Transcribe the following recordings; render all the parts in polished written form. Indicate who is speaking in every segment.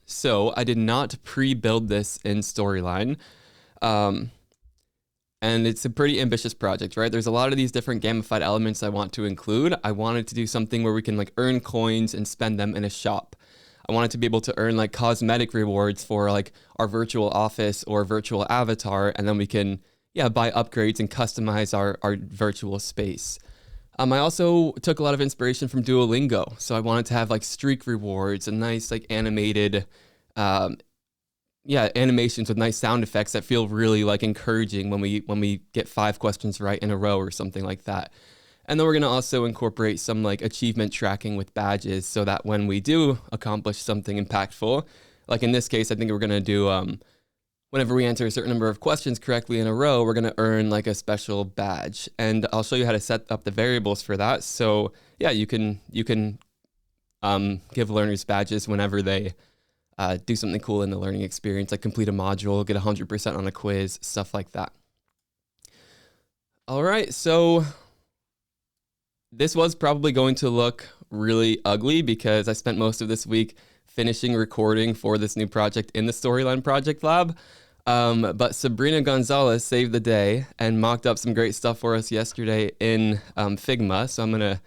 Speaker 1: So I did not pre-build this in Storyline. And it's a pretty ambitious project, right? There's a lot of these different gamified elements I want to include. I wanted to do something where we can like earn coins and spend them in a shop. I wanted to be able to earn like cosmetic rewards for like our virtual office or virtual avatar, and then we can, buy upgrades and customize our virtual space. I also took a lot of inspiration from Duolingo. So I wanted to have like streak rewards and nice like animated, animations with nice sound effects that feel really like encouraging when we get 5 questions right in a row or something like that. And then we're going to also incorporate some like achievement tracking with badges so that when we do accomplish something impactful, like in this case, I think we're going to do, whenever we answer a certain number of questions correctly in a row, we're going to earn like a special badge. And I'll show you how to set up the variables for that. So yeah, you can give learners badges whenever they do something cool in the learning experience, like complete a module, get 100% on a quiz, stuff like that. All right, so this was probably going to look really ugly because I spent most of this week finishing recording for this new project in the Storyline Project Lab. But Sabrina Gonzalez saved the day and mocked up some great stuff for us yesterday in Figma. So I'm going to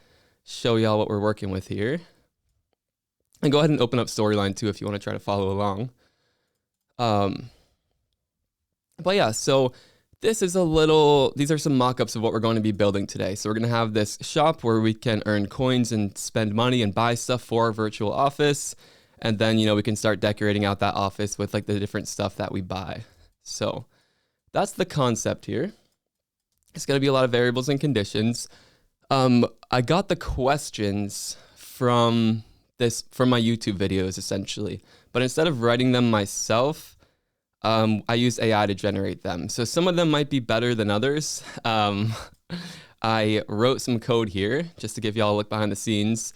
Speaker 1: show y'all what we're working with here. And go ahead and open up Storyline too if you want to try to follow along. But yeah, so these are some mock-ups of what we're going to be building today. So we're going to have this shop where we can earn coins and spend money and buy stuff for our virtual office. And then, we can start decorating out that office with like the different stuff that we buy. So that's the concept here. It's going to be a lot of variables and conditions. I got the questions from my YouTube videos essentially, but instead of writing them myself, I use AI to generate them. So some of them might be better than others. I wrote some code here just to give y'all a look behind the scenes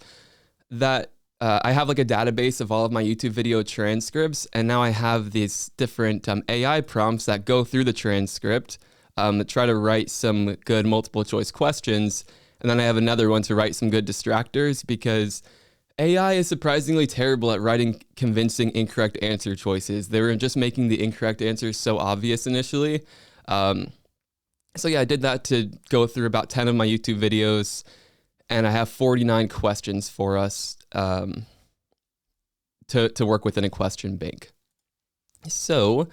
Speaker 1: that I have like a database of all of my YouTube video transcripts, and now I have these different AI prompts that go through the transcript that try to write some good multiple choice questions, and then I have another one to write some good distractors because AI is surprisingly terrible at writing convincing incorrect answer choices. They were just making the incorrect answers so obvious initially. So yeah, I did that to go through about 10 of my YouTube videos, and I have 49 questions for us to work within a question bank. So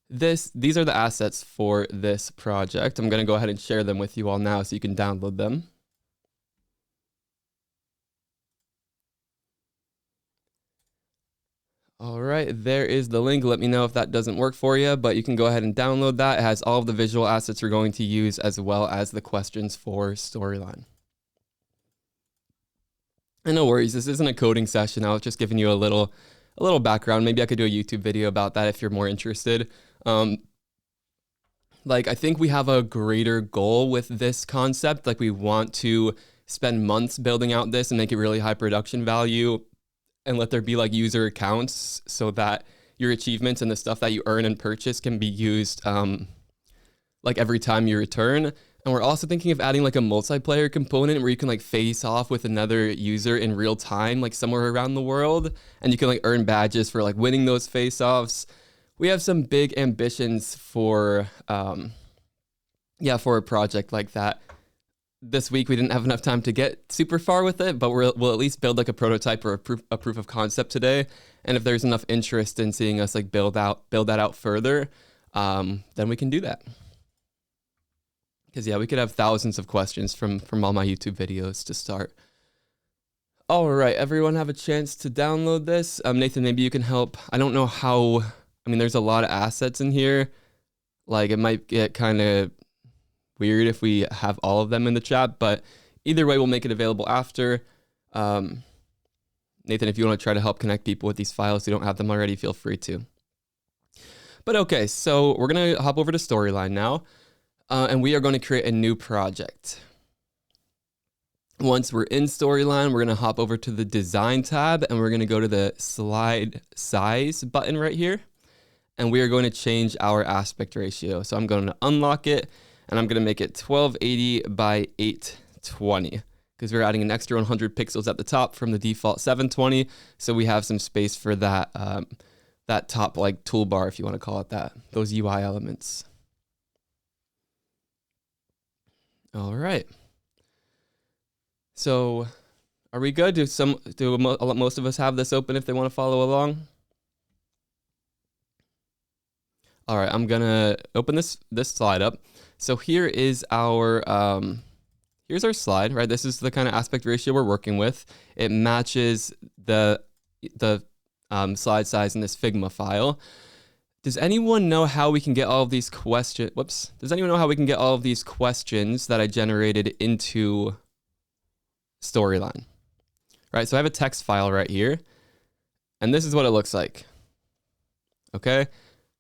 Speaker 1: these are the assets for this project. I'm going to go ahead and share them with you all now so you can download them. All right, there is the link. Let me know if that doesn't work for you, but you can go ahead and download that. It has all of the visual assets we're going to use as well as the questions for Storyline. And no worries, this isn't a coding session. I was just giving you a little background. Maybe I could do a YouTube video about that if you're more interested. I think we have a greater goal with this concept. Like we want to spend months building out this and make it really high production value and let there be like user accounts so that your achievements and the stuff that you earn and purchase can be used like every time you return. And we're also thinking of adding like a multiplayer component where you can like face off with another user in real time, like somewhere around the world. And you can like earn badges for like winning those face-offs. We have some big ambitions for a project like that. This week we didn't have enough time to get super far with it, but we'll at least build like a prototype or a proof of concept today. And if there's enough interest in seeing us like build that out further, then we can do that. Because we could have thousands of questions from all my YouTube videos to start. All right, everyone have a chance to download this. Nathan, maybe you can help. I don't know how, there's a lot of assets in here. Like it might get kind of weird if we have all of them in the chat, but either way, we'll make it available after. Nathan, if you want to try to help connect people with these files who don't have them already, feel free to. But okay, so we're going to hop over to Storyline now. And we are going to create a new project. Once we're in Storyline, we're going to hop over to the Design tab, and we're going to go to the Slide Size button right here. And we are going to change our aspect ratio. So I'm going to unlock it, and I'm going to make it 1280 by 820. because we're adding an extra 100 pixels at the top from the default 720. So we have some space for that, that top like toolbar, if you want to call it that, those UI elements. All right. So are we good? Do most of us have this open if they want to follow along? All right, I'm gonna open this slide up. So here is our here's our slide, right? This is the kind of aspect ratio we're working with. It matches the slide size in this Figma file. Does anyone know how we can get all of these questions? Whoops. Does anyone know how we can get all of these questions that I generated into Storyline? Right, so I have a text file right here, and this is what it looks like. Okay,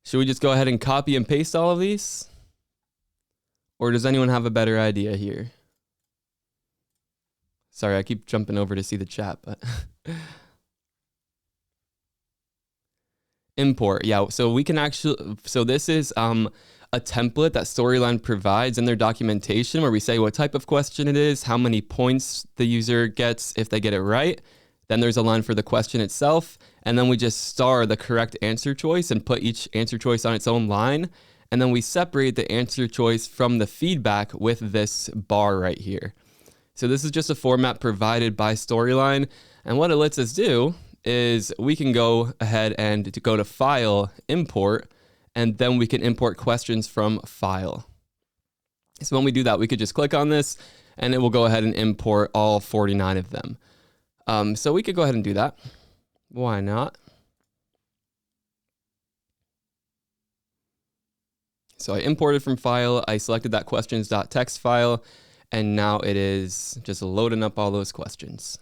Speaker 1: should we just go ahead and copy and paste all of these? Or does anyone have a better idea here? Sorry, I keep jumping over to see the chat, but import, yeah. So we can actually, so this is a template that Storyline provides in their documentation where we say what type of question it is, how many points the user gets if they get it right. Then there's a line for the question itself, and then we just star the correct answer choice and put each answer choice on its own line. And then we separate the answer choice from the feedback with this bar right here. So this is just a format provided by Storyline. And what it lets us do is we can go ahead and go to File, Import, and then we can import questions from File. So when we do that, we could just click on this and it will go ahead and import all 49 of them. So we could go ahead and do that. Why not? So I imported from File, I selected that questions.txt file, and now it is just loading up all those questions.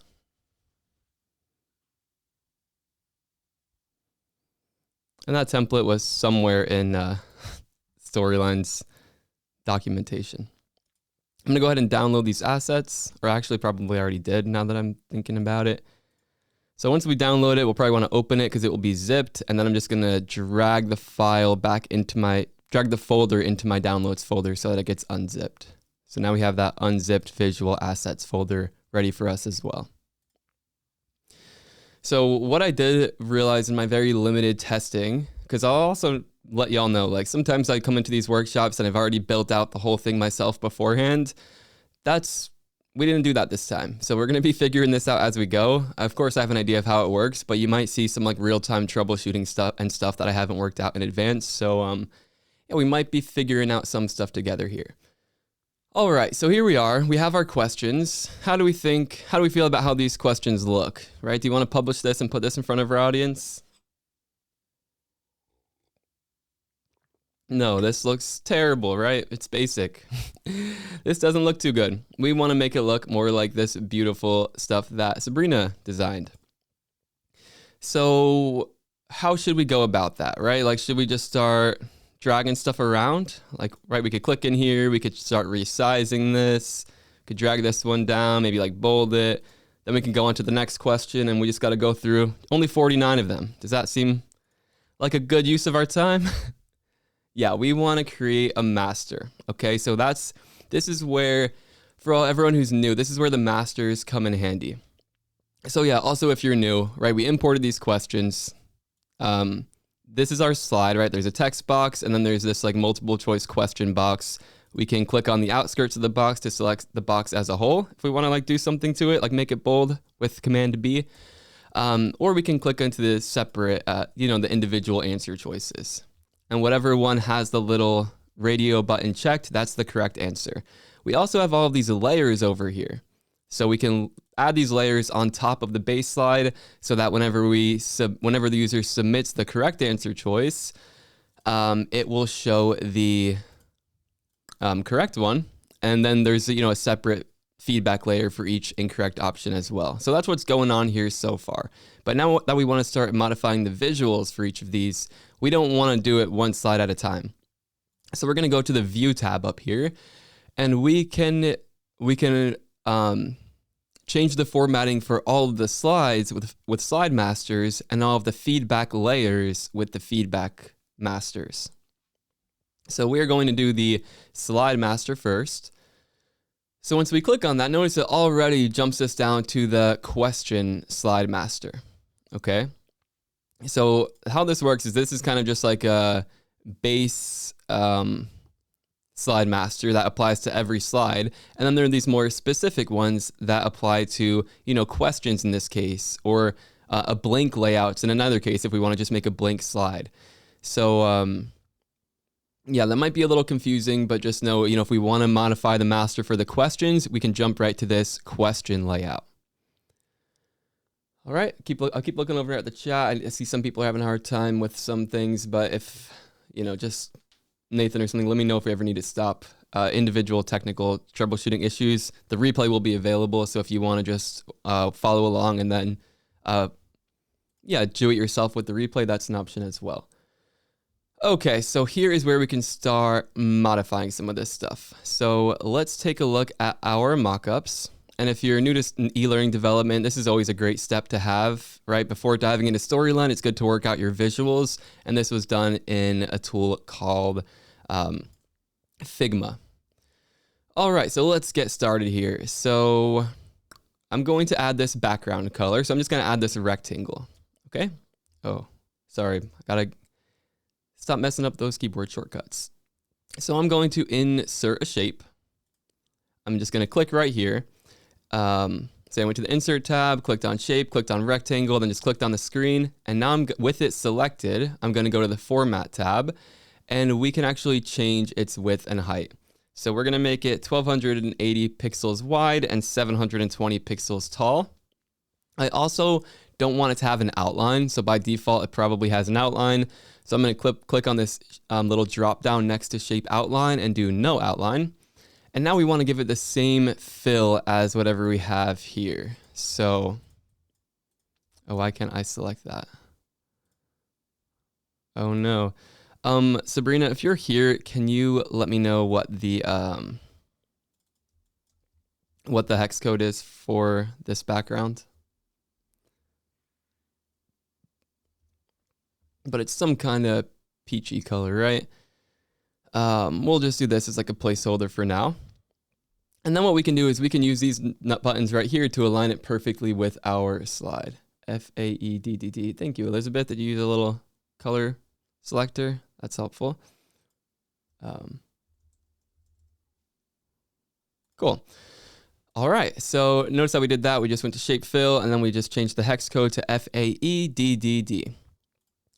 Speaker 1: And that template was somewhere in Storyline's documentation. I'm gonna go ahead and download these assets, or actually probably already did now that I'm thinking about it. So once we download it, we'll probably wanna open it because it will be zipped, and then I'm just gonna drag the file back into drag the folder into my downloads folder so that it gets unzipped. So now we have that unzipped visual assets folder ready for us as well. So what I did realize in my very limited testing, because I'll also let y'all know, like sometimes I come into these workshops and I've already built out the whole thing myself beforehand. We didn't do that this time. So we're going to be figuring this out as we go. Of course, I have an idea of how it works, but you might see some like real-time troubleshooting stuff that I haven't worked out in advance. So yeah, we might be figuring out some stuff together here. All right, so here we are. We have our questions. How do we feel about how these questions look, right? Do you want to publish this and put this in front of our audience? No, this looks terrible, right? It's basic. This doesn't look too good. We want to make it look more like this beautiful stuff that Sabrina designed. So how should we go about that, right? Like, should we just start dragging stuff around? Like, right, we could click in here, we could start resizing this, could drag this one down, maybe like bold it, then we can go on to the next question, and we just got to go through only 49 of them. Does that seem like a good use of our time? Yeah, we want to create a master. Okay, so this is where, for everyone who's new, this is where the masters come in handy. So yeah, also if you're new, right, we imported these questions. This is our slide, right? There's a text box, and then there's this like multiple choice question box. We can click on the outskirts of the box to select the box as a whole if we want to like do something to it, like make it bold with Command B. Or we can click into the separate, the individual answer choices. And whatever one has the little radio button checked, that's the correct answer. We also have all of these layers over here. So we can add these layers on top of the base slide so that whenever the user submits the correct answer choice, it will show the correct one. And then there's a separate feedback layer for each incorrect option as well. So that's what's going on here so far. But now that we want to start modifying the visuals for each of these, we don't want to do it one slide at a time. So we're going to go to the View tab up here, and we can change the formatting for all of the slides with slide masters and all of the feedback layers with the feedback masters. So we're going to do the slide master first. So once we click on that, notice it already jumps us down to the question slide master. Okay. So how this works is this is kind of just like a base slide master that applies to every slide. And then there are these more specific ones that apply to, questions in this case, or a blank layouts in another case if we want to just make a blank slide. So yeah, that might be a little confusing, but just know, if we want to modify the master for the questions, we can jump right to this question layout. All right, I'll keep looking over at the chat. I see some people are having a hard time with some things, but if, just Nathan or something, let me know if we ever need to stop individual technical troubleshooting issues. The replay will be available, so if you want to just follow along and then, do it yourself with the replay, that's an option as well. Okay, so here is where we can start modifying some of this stuff. So let's take a look at our mockups. And if you're new to e-learning development, this is always a great step to have, right? Before diving into Storyline, it's good to work out your visuals. And this was done in a tool called Figma. All right, so let's get started here. So I'm going to add this background color. So I'm just going to add this rectangle, okay? Oh, sorry, I gotta stop messing up those keyboard shortcuts. So I'm going to insert a shape. I'm just going to click right here. Say I went to the insert tab, clicked on shape, clicked on rectangle, then just clicked on the screen. And now with it selected, I'm going to go to the format tab and we can actually change its width and height. So we're going to make it 1280 pixels wide and 720 pixels tall. I also don't want it to have an outline. So by default, it probably has an outline. So I'm going to click on this little drop down next to shape outline and do no outline. And now we want to give it the same fill as whatever we have here. So, why can't I select that? Oh no. Sabrina, if you're here, can you let me know what the hex code is for this background? But it's some kind of peachy color, right? We'll just do this as like a placeholder for now. And then what we can do is we can use these nut buttons right here to align it perfectly with our slide. F-A-E-D-D-D. Thank you, Elizabeth. Did you use a little color selector? That's helpful. Cool. All right, so notice how we did that. We just went to shape fill and then we just changed the hex code to F-A-E-D-D-D.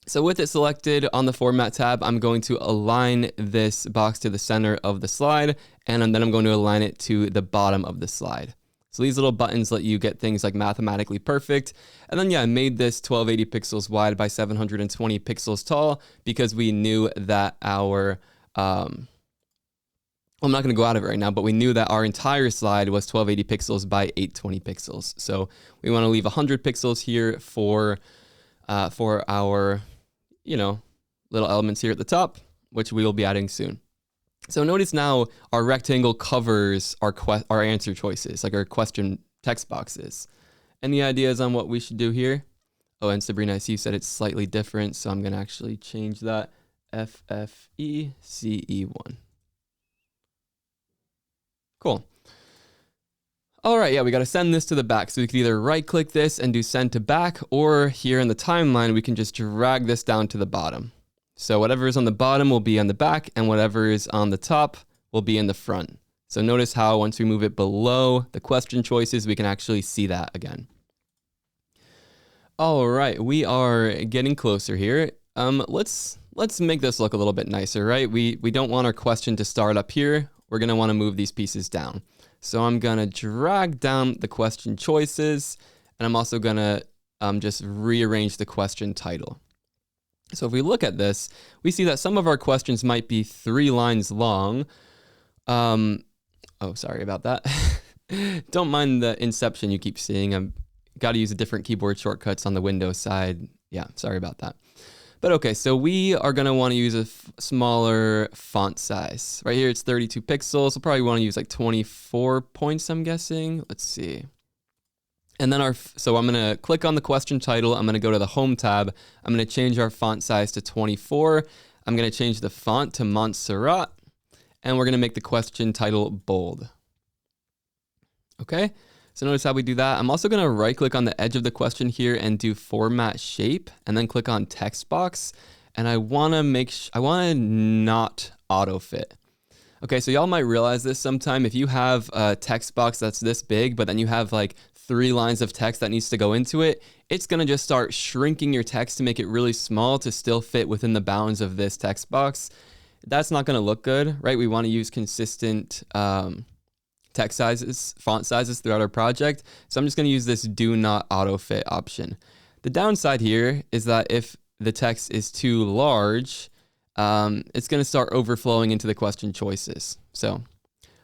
Speaker 1: So with it selected on the format tab, I'm going to align this box to the center of the slide, and then I'm going to align it to the bottom of the slide. So these little buttons let you get things like mathematically perfect. And then I made this 1280 pixels wide by 720 pixels tall because we knew that our, I'm not going to go out of it right now, but we knew that our entire slide was 1280 pixels by 820 pixels. So we want to leave 100 pixels here for our little elements here at the top, which we will be adding soon. So notice now our rectangle covers our answer choices, like our question text boxes. Any ideas on what we should do here? Oh, and Sabrina, I see you said it's slightly different, so I'm going to actually change that. FFECE1. Cool. All right, yeah, we got to send this to the back. So we could either right click this and do send to back, or here in the timeline, we can just drag this down to the bottom. So whatever is on the bottom will be on the back, and whatever is on the top will be in the front. So notice how once we move it below the question choices, we can actually see that again. All right, we are getting closer here. Let's make this look a little bit nicer, right? We don't want our question to start up here. We're going to want to move these pieces down. So I'm going to drag down the question choices, and I'm also going to just rearrange the question title. So if we look at this, we see that some of our questions might be 3 lines long. Oh, sorry about that. Don't mind the inception you keep seeing. I've got to use a different keyboard shortcuts on the Windows side. Yeah, sorry about that. But okay, so we are going to want to use a smaller font size. Right here, it's 32 pixels. We'll probably want to use like 24 points, I'm guessing. Let's see. And then so I'm going to click on the question title. I'm going to go to the home tab. I'm going to change our font size to 24. I'm going to change the font to Montserrat. And we're going to make the question title bold. Okay, so notice how we do that. I'm also gonna right click on the edge of the question here and do format shape and then click on text box. And I wanna I wanna not auto fit. Okay, so y'all might realize this sometime. If you have a text box that's this big, but then you have like 3 lines of text that needs to go into it, it's gonna just start shrinking your text to make it really small to still fit within the bounds of this text box. That's not gonna look good, right? We wanna use consistent text sizes, font sizes throughout our project. So I'm just gonna use this do not auto fit option. The downside here is that if the text is too large, it's going to start overflowing into the question choices. So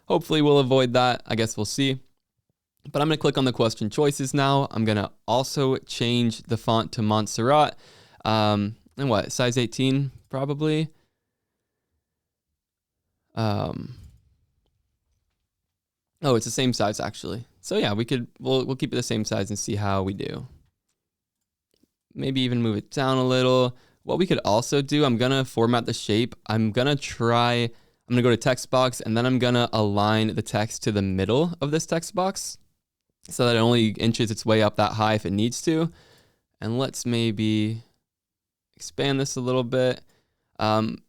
Speaker 1: hopefully we'll avoid that. I guess we'll see. But I'm going to click on the question choices now. I'm going to also change the font to Montserrat. And what, size 18 probably? Oh, it's the same size actually. So yeah, we'll keep it the same size and see how we do. Maybe even move it down a little. What we could also do, I'm gonna format the shape. I'm gonna go to text box and then I'm gonna align the text to the middle of this text box so that it only inches its way up that high if it needs to. And let's maybe expand this a little bit. And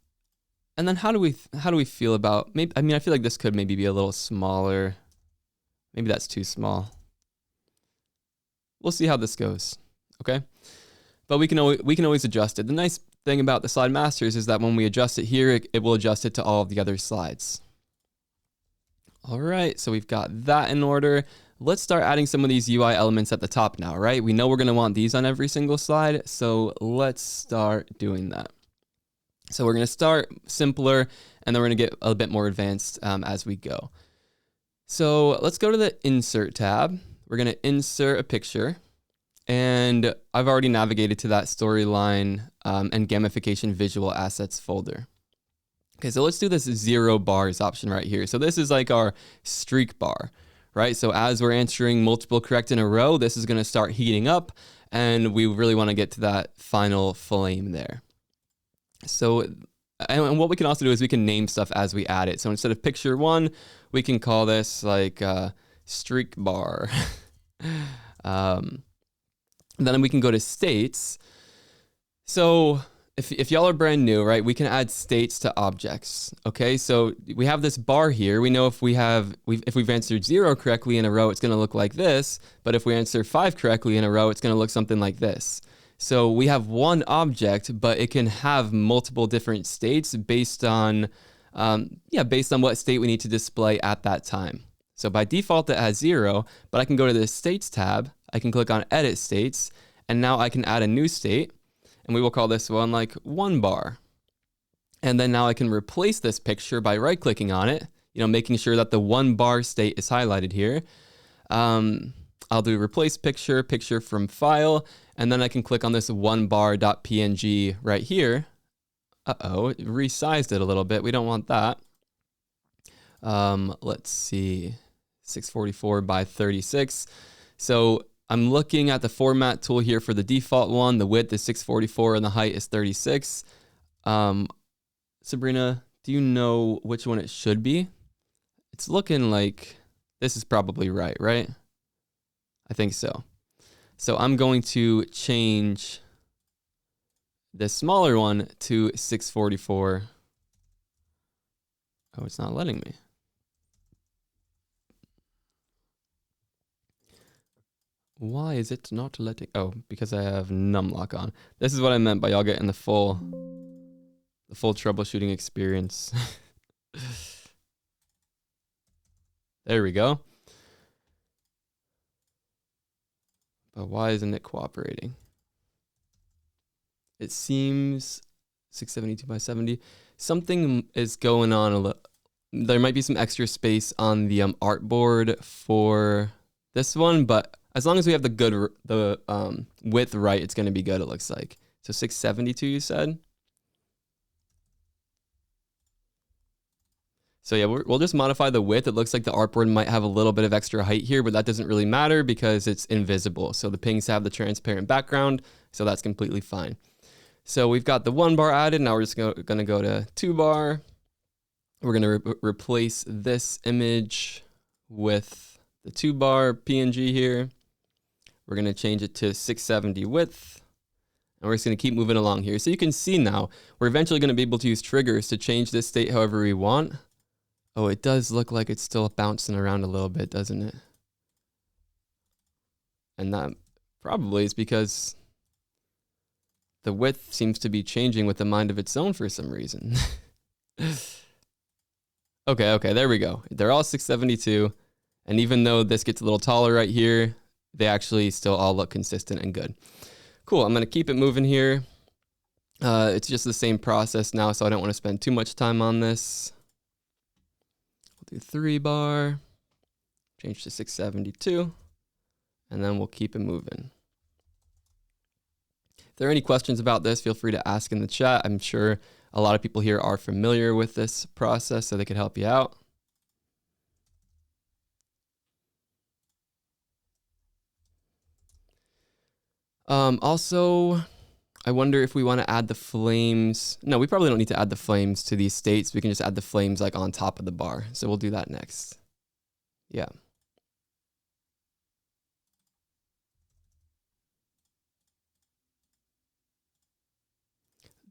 Speaker 1: then how do we feel about, I feel like this could maybe be a little smaller. Maybe that's too small. We'll see how this goes, okay? But we can always adjust it. The nice thing about the slide masters is that when we adjust it here, it will adjust it to all of the other slides. All right, so we've got that in order. Let's start adding some of these UI elements at the top now, right? We know we're gonna want these on every single slide, so let's start doing that. So we're gonna start simpler, and then we're gonna get a bit more advanced as we go. So let's go to the Insert tab. We're gonna insert a picture. And I've already navigated to that storyline and gamification visual assets folder. Okay, so let's do this 0 bars option right here. So this is like our streak bar, right? So as we're answering multiple correct in a row, this is gonna start heating up and we really wanna get to that final flame there. So, and what we can also do is we can name stuff as we add it. So instead of picture 1, we can call this like streak bar. Then we can go to states. So if y'all are brand new, right, we can add states to objects. Okay, so we have this bar here. We know if we've answered 0 correctly in a row, it's going to look like this. But if we answer 5 correctly in a row, it's going to look something like this. So we have one object, but it can have multiple different states based on what state we need to display at that time. So by default, it has 0, but I can go to the States tab. I can click on Edit States, and now I can add a new state, and we will call this one like 1 bar. And then now I can replace this picture by right-clicking on it, making sure that the 1 bar state is highlighted here. I'll do Replace Picture, Picture from File, and then I can click on this 1bar.png right here. Uh-oh, it resized it a little bit. We don't want that. Let's see. 644 by 36. So I'm looking at the format tool here for the default one. The width is 644 and the height is 36. Sabrina, do you know which one it should be? It's looking like this is probably right? I think so. So I'm going to change the smaller one to 644. Oh, it's not letting me. Why is it not letting? Oh, because I have numlock on. This is what I meant by y'all getting the full troubleshooting experience. There we go. But why isn't it cooperating? It seems 672 by 70. Something is going on. There might be some extra space on the artboard for this one, but as long as we have the width right, it's going to be good, it looks like. So 672, you said? So yeah, we'll just modify the width. It looks like the artboard might have a little bit of extra height here, but that doesn't really matter because it's invisible. So the pings have the transparent background, so that's completely fine. So we've got the 1 bar added. Now we're just going to go to 2 bar. We're going to replace this image with the 2-bar PNG here. We're going to change it to 670 width. And we're just going to keep moving along here. So you can see now, we're eventually going to be able to use triggers to change this state however we want. Oh, it does look like it's still bouncing around a little bit, doesn't it? And that probably is because the width seems to be changing with a mind of its own for some reason. Okay, there we go. They're all 672. And even though this gets a little taller right here, they actually still all look consistent and good. Cool, I'm gonna keep it moving here. It's just the same process now, so I don't wanna spend too much time on this. We'll do 3-bar, change to 672, and then we'll keep it moving. If there are any questions about this, feel free to ask in the chat. I'm sure a lot of people here are familiar with this process, so they could help you out. Also, I wonder if we want to add the flames. No, we probably don't need to add the flames to these states. We can just add the flames like on top of the bar. So we'll do that next. Yeah.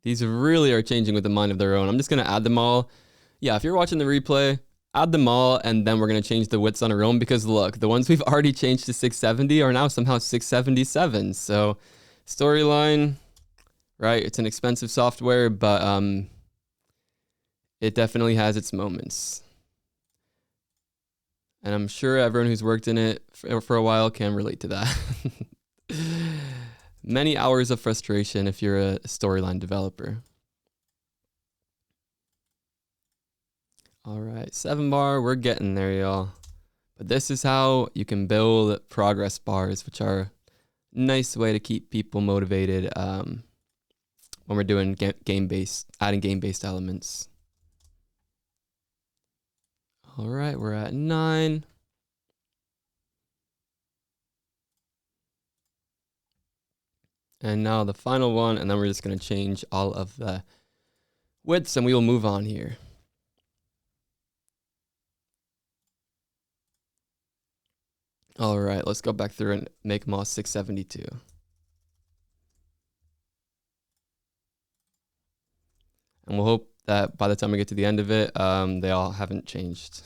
Speaker 1: These really are changing with a mind of their own. I'm just going to add them all. Yeah, if you're watching the replay, add them all, and then we're going to change the widths on our own because look, the ones we've already changed to 670 are now somehow 677. So Storyline, right? It's an expensive software, but it definitely has its moments. And I'm sure everyone who's worked in it for a while can relate to that. Many hours of frustration if you're a Storyline developer. All right, 7-bar, we're getting there, y'all. But this is how you can build progress bars, which are a nice way to keep people motivated when we're doing adding game-based elements. All right, we're at 9. And now the final one, and then we're just going to change all of the widths, and we will move on here. All right, let's go back through and make them all 672. And we'll hope that by the time we get to the end of it, they all haven't changed.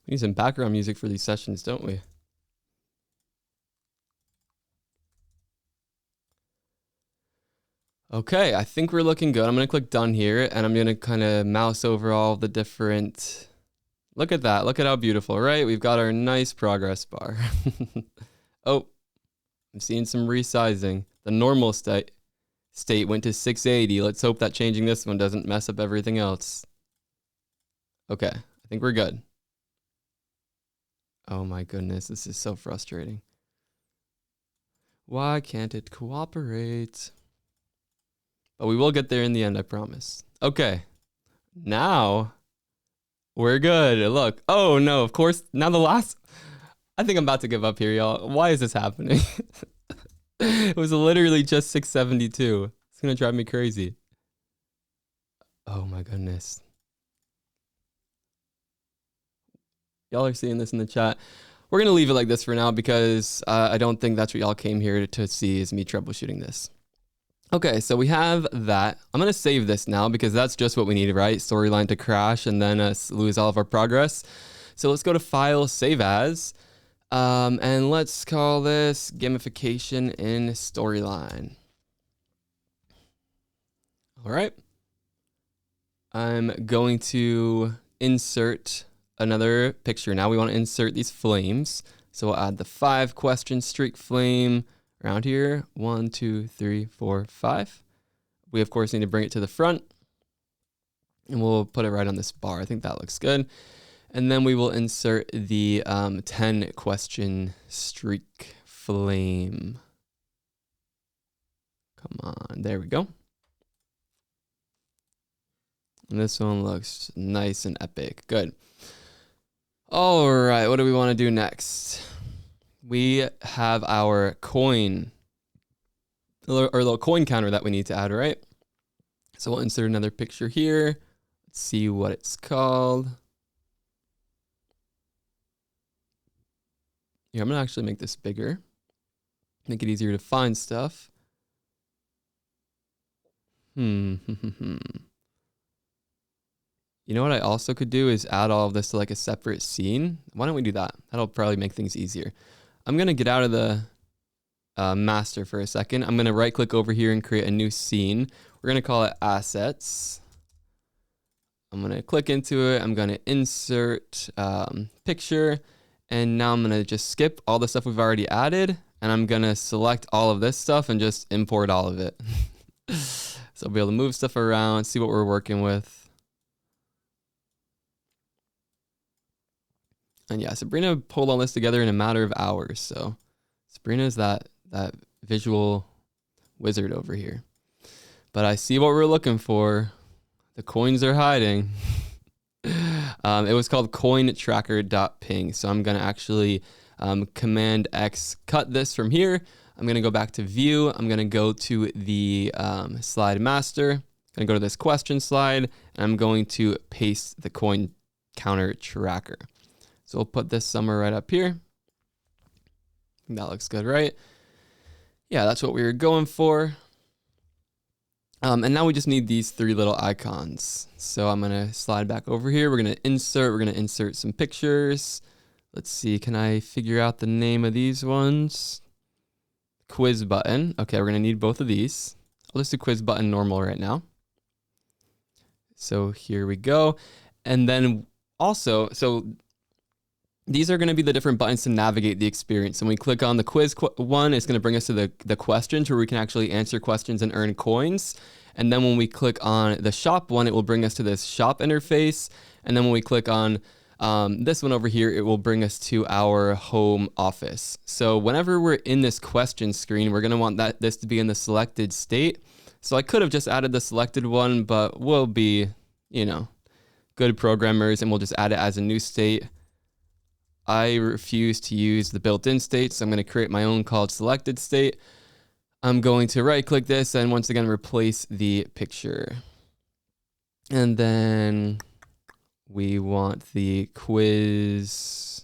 Speaker 1: We need some background music for these sessions, don't we? Okay, I think we're looking good. I'm going to click done here, and I'm going to kind of mouse over all the different... Look at that. Look at how beautiful, right? We've got our nice progress bar. Oh, I'm seeing some resizing. The normal state went to 680. Let's hope that changing this one doesn't mess up everything else. Okay, I think we're good. Oh my goodness, this is so frustrating. Why can't it cooperate? But we will get there in the end, I promise. Okay, now we're good. Look, oh no, of course, now the last... I think I'm about to give up here, y'all. Why is this happening? It was literally just 672. It's gonna drive me crazy. Oh my goodness. Y'all are seeing this in the chat. We're gonna leave it like this for now because I don't think that's what y'all came here to see, is me troubleshooting this. Okay, so we have that. I'm gonna save this now because that's just what we need, right? Storyline to crash and then lose all of our progress. So let's go to File, Save As, and let's call this Gamification in Storyline. All right. I'm going to insert another picture. Now we want to insert these flames. So we'll add the 5 question streak flame around here. 1, 2, 3, 4, 5. We of course need to bring it to the front, and we'll put it right on this bar. I think that looks good. And then we will insert the 10 question streak flame. Come on, there we go. And this one looks nice and epic. Good. All right, what do we want to do next? we have our coin, or little coin counter that we need to add, right? So we'll insert another picture here. Let's see what it's called. Yeah, I'm gonna actually make this bigger. Make it easier to find stuff. You know what I also could do is add all of this to like a separate scene. Why don't we do that? That'll probably make things easier. I'm gonna get out of the master for a second. I'm gonna right click over here and create a new scene. We're gonna call it assets. I'm gonna click into it. I'm gonna insert picture. And now I'm gonna just skip all the stuff we've already added. And I'm gonna select all of this stuff and just import all of it. So I'll be able to move stuff around, see what we're working with. And yeah, Sabrina pulled all this together in a matter of hours. So Sabrina's that visual wizard over here. But I see what we're looking for. The coins are hiding. It was called cointracker.ping. So I'm gonna actually Command X cut this from here. I'm gonna go back to view. I'm gonna go to the slide master. I'm gonna go to this question slide, and I'm going to paste the coin counter tracker. So we'll put this somewhere right up here. That looks good, right? Yeah, that's what we were going for. And now we just need these three little icons. So I'm gonna slide back over here. We're gonna insert some pictures. Let's see, can I figure out the name of these ones? Quiz button. Okay, we're gonna need both of these. I'll just do quiz button normal right now. So here we go. And then also, so these are gonna be the different buttons to navigate the experience. When we click on the quiz one, it's gonna bring us to the questions where we can actually answer questions and earn coins. And then when we click on the shop one, it will bring us to this shop interface. And then when we click on this one over here, it will bring us to our home office. So whenever we're in this question screen, we're gonna want this to be in the selected state. So I could have just added the selected one, but we'll be, good programmers and we'll just add it as a new state. I refuse to use the built-in state, so I'm gonna create my own called selected state. I'm going to right click this and once again, replace the picture. And then we want the quiz.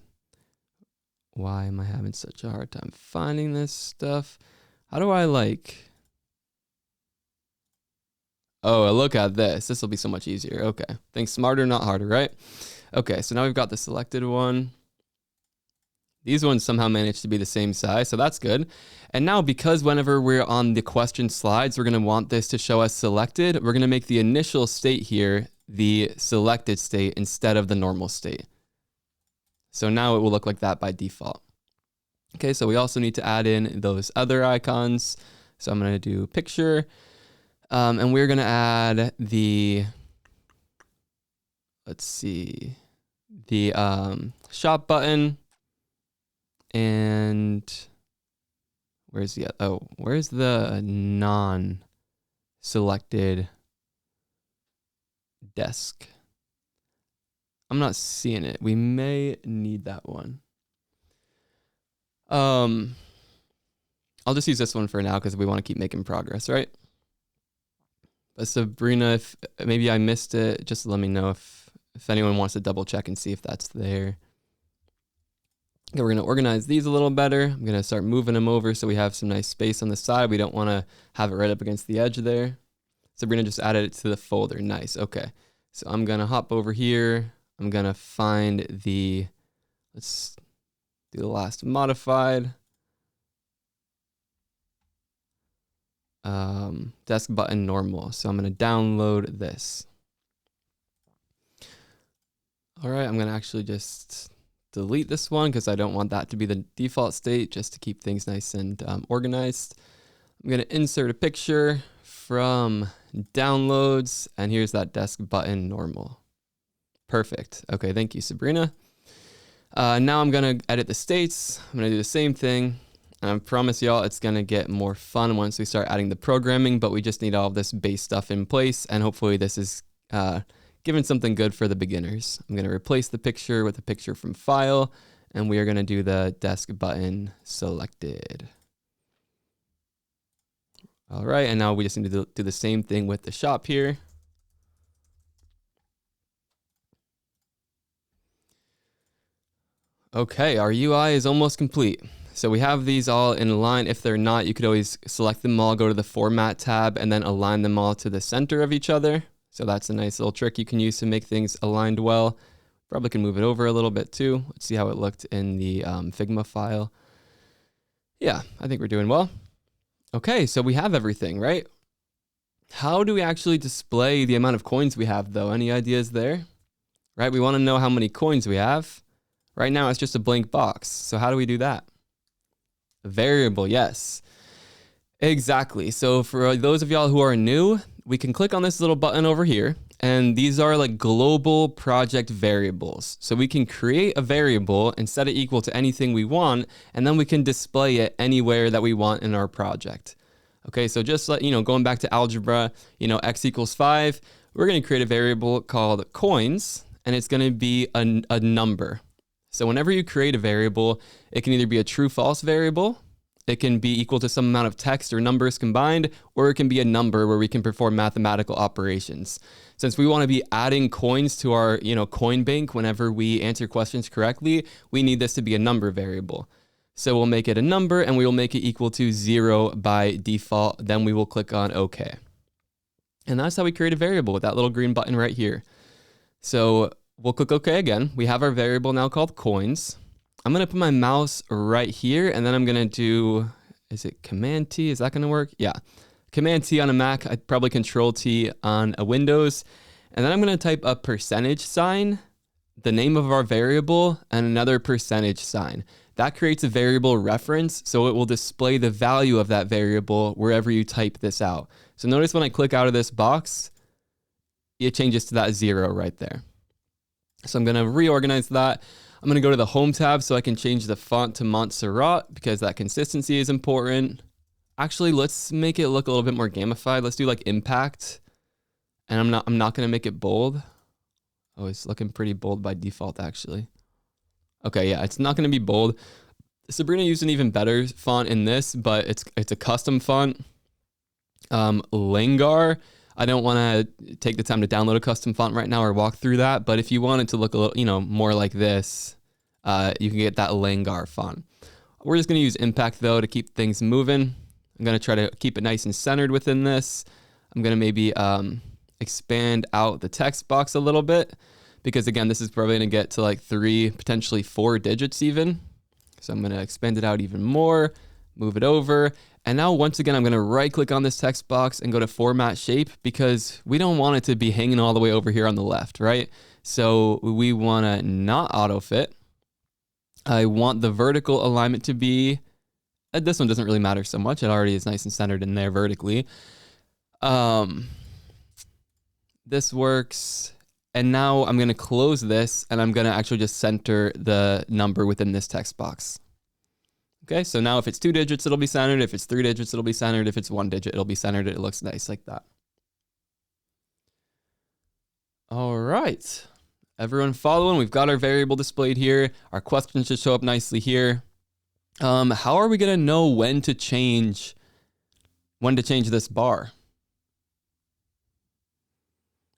Speaker 1: Why am I having such a hard time finding this stuff? How do I oh, look at this. This will be so much easier. Okay. Think smarter, not harder, right? Okay, so now we've got the selected one. These ones somehow managed to be the same size, so that's good. And now because whenever we're on the question slides, we're gonna want this to show us selected, we're gonna make the initial state here the selected state instead of the normal state. So now it will look like that by default. Okay, so we also need to add in those other icons. So I'm gonna do picture, and we're gonna add the, let's see, the shop button. And where's the non-selected desk? I'm not seeing it. We may need that one. I'll just use this one for now because we want to keep making progress, right? But Sabrina, if maybe I missed it, just let me know if anyone wants to double check and see if that's there. Okay, we're going to organize these a little better. I'm going to start moving them over so we have some nice space on the side. We don't want to have it right up against the edge there. Sabrina just added it to the folder. Nice. Okay. So I'm going to hop over here. I'm going to find let's do the last modified. Desk button normal. So I'm going to download this. All right. I'm going to actually just delete this one because I don't want that to be the default state, just to keep things nice and organized. I'm going to insert a picture from downloads, and here's that desk button normal. Perfect. Okay, thank you, Sabrina. Now I'm going to edit the states. I'm going to do the same thing. And I promise y'all it's going to get more fun once we start adding the programming, but we just need all of this base stuff in place, and hopefully this is giving something good for the beginners. I'm going to replace the picture with a picture from file, and we are going to do the desk button selected. All right, and now we just need to do the same thing with the shop here. Okay, our UI is almost complete. So we have these all in line. If they're not, you could always select them all, go to the Format tab, and then align them all to the center of each other. So that's a nice little trick you can use to make things aligned well. Probably can move it over a little bit too. Let's see how it looked in the Figma file. Yeah, I think we're doing well. Okay, so we have everything, right? How do we actually display the amount of coins we have though? Any ideas there? Right, we want to know how many coins we have. Right now it's just a blank box. So how do we do that? A variable, yes. Exactly. So for those of y'all who are new, we can click on this little button over here, and these are like global project variables. So we can create a variable and set it equal to anything we want, and then we can display it anywhere that we want in our project. Okay, so just like, going back to algebra, x equals 5, we're going to create a variable called coins, and it's going to be a number. So whenever you create a variable, it can either be a true-false variable, it can be equal to some amount of text or numbers combined, or it can be a number where we can perform mathematical operations. Since we want to be adding coins to our, coin bank whenever we answer questions correctly, we need this to be a number variable. So we'll make it a number, and we will make it equal to 0 by default. Then we will click on OK. And that's how we create a variable with that little green button right here. So we'll click OK again. We have our variable now called coins. I'm going to put my mouse right here, and then I'm going to do, is it Command T? Is that going to work? Yeah. Command T on a Mac, I'd probably Control T on a Windows. And then I'm going to type a percentage sign, the name of our variable, and another percentage sign. That creates a variable reference, so it will display the value of that variable wherever you type this out. So notice when I click out of this box, it changes to that 0 right there. So I'm going to reorganize that. I'm going to go to the Home tab so I can change the font to Montserrat because that consistency is important. Actually, let's make it look a little bit more gamified. Let's do like impact. And I'm not going to make it bold. Oh, it's looking pretty bold by default actually. Okay, yeah, it's not going to be bold. Sabrina used an even better font in this, but it's a custom font. Langar. I don't want to take the time to download a custom font right now or walk through that, but if you want it to look a little, more like this, you can get that Langar font. We're just going to use impact though to keep things moving. I'm going to try to keep it nice and centered within this. I'm going to maybe expand out the text box a little bit because again, this is probably going to get to like 3, potentially 4 digits even. So I'm going to expand it out even more, move it over. And now once again, I'm going to right click on this text box and go to format shape because we don't want it to be hanging all the way over here on the left, right? So we want to not auto fit. I want the vertical alignment to be, this one doesn't really matter so much. It already is nice and centered in there vertically. This works. And now I'm going to close this and I'm going to actually just center the number within this text box. Okay, so now if it's 2 digits, it'll be centered. If it's 3 digits, it'll be centered. If it's 1 digit, it'll be centered. It looks nice like that. All right. Everyone following? We've got our variable displayed here. Our questions should show up nicely here. How are we going to know when to change this bar?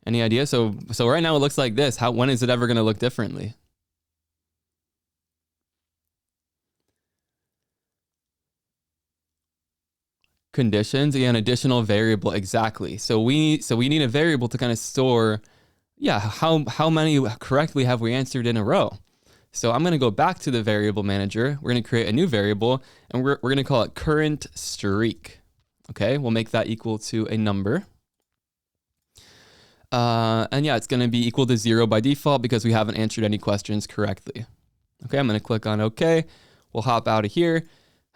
Speaker 1: Any idea? So right now it looks like this. When is it ever going to look differently? Conditions, an additional variable, exactly. So we need a variable to kind of store, how many correctly have we answered in a row? So I'm going to go back to the variable manager. We're going to create a new variable, and we're going to call it current streak. Okay, we'll make that equal to a number. And yeah, it's going to be equal to 0 by default because we haven't answered any questions correctly. Okay, I'm going to click on OK. We'll hop out of here.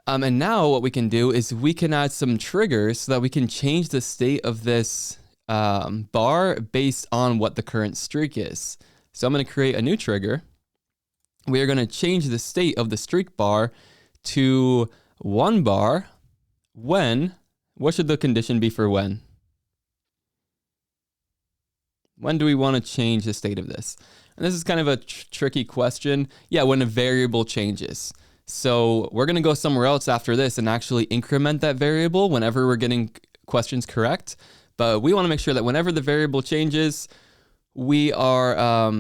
Speaker 1: And now what we can do is we can add some triggers so that we can change the state of this bar based on what the current streak is. So I'm going to create a new trigger. We are going to change the state of the streak bar to 1 bar when, what should the condition be for when? When do we want to change the state of this? And this is kind of a tricky question. Yeah, when a variable changes. So we're going to go somewhere else after this and actually increment that variable whenever we're getting questions correct. But we want to make sure that whenever the variable changes, we are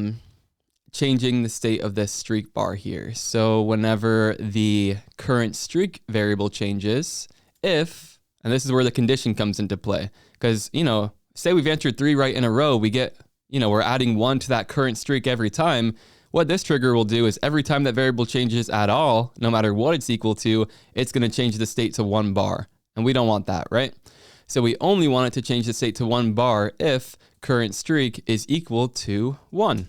Speaker 1: changing the state of this streak bar here. So whenever the current streak variable changes, if, and this is where the condition comes into play, because, you know, say we've entered 3 right in a row, we get, you know, we're adding 1 to that current streak every time. What this trigger will do is every time that variable changes at all, no matter what it's equal to, it's going to change the state to 1 bar. And we don't want that, right? So we only want it to change the state to 1 bar if current streak is equal to 1.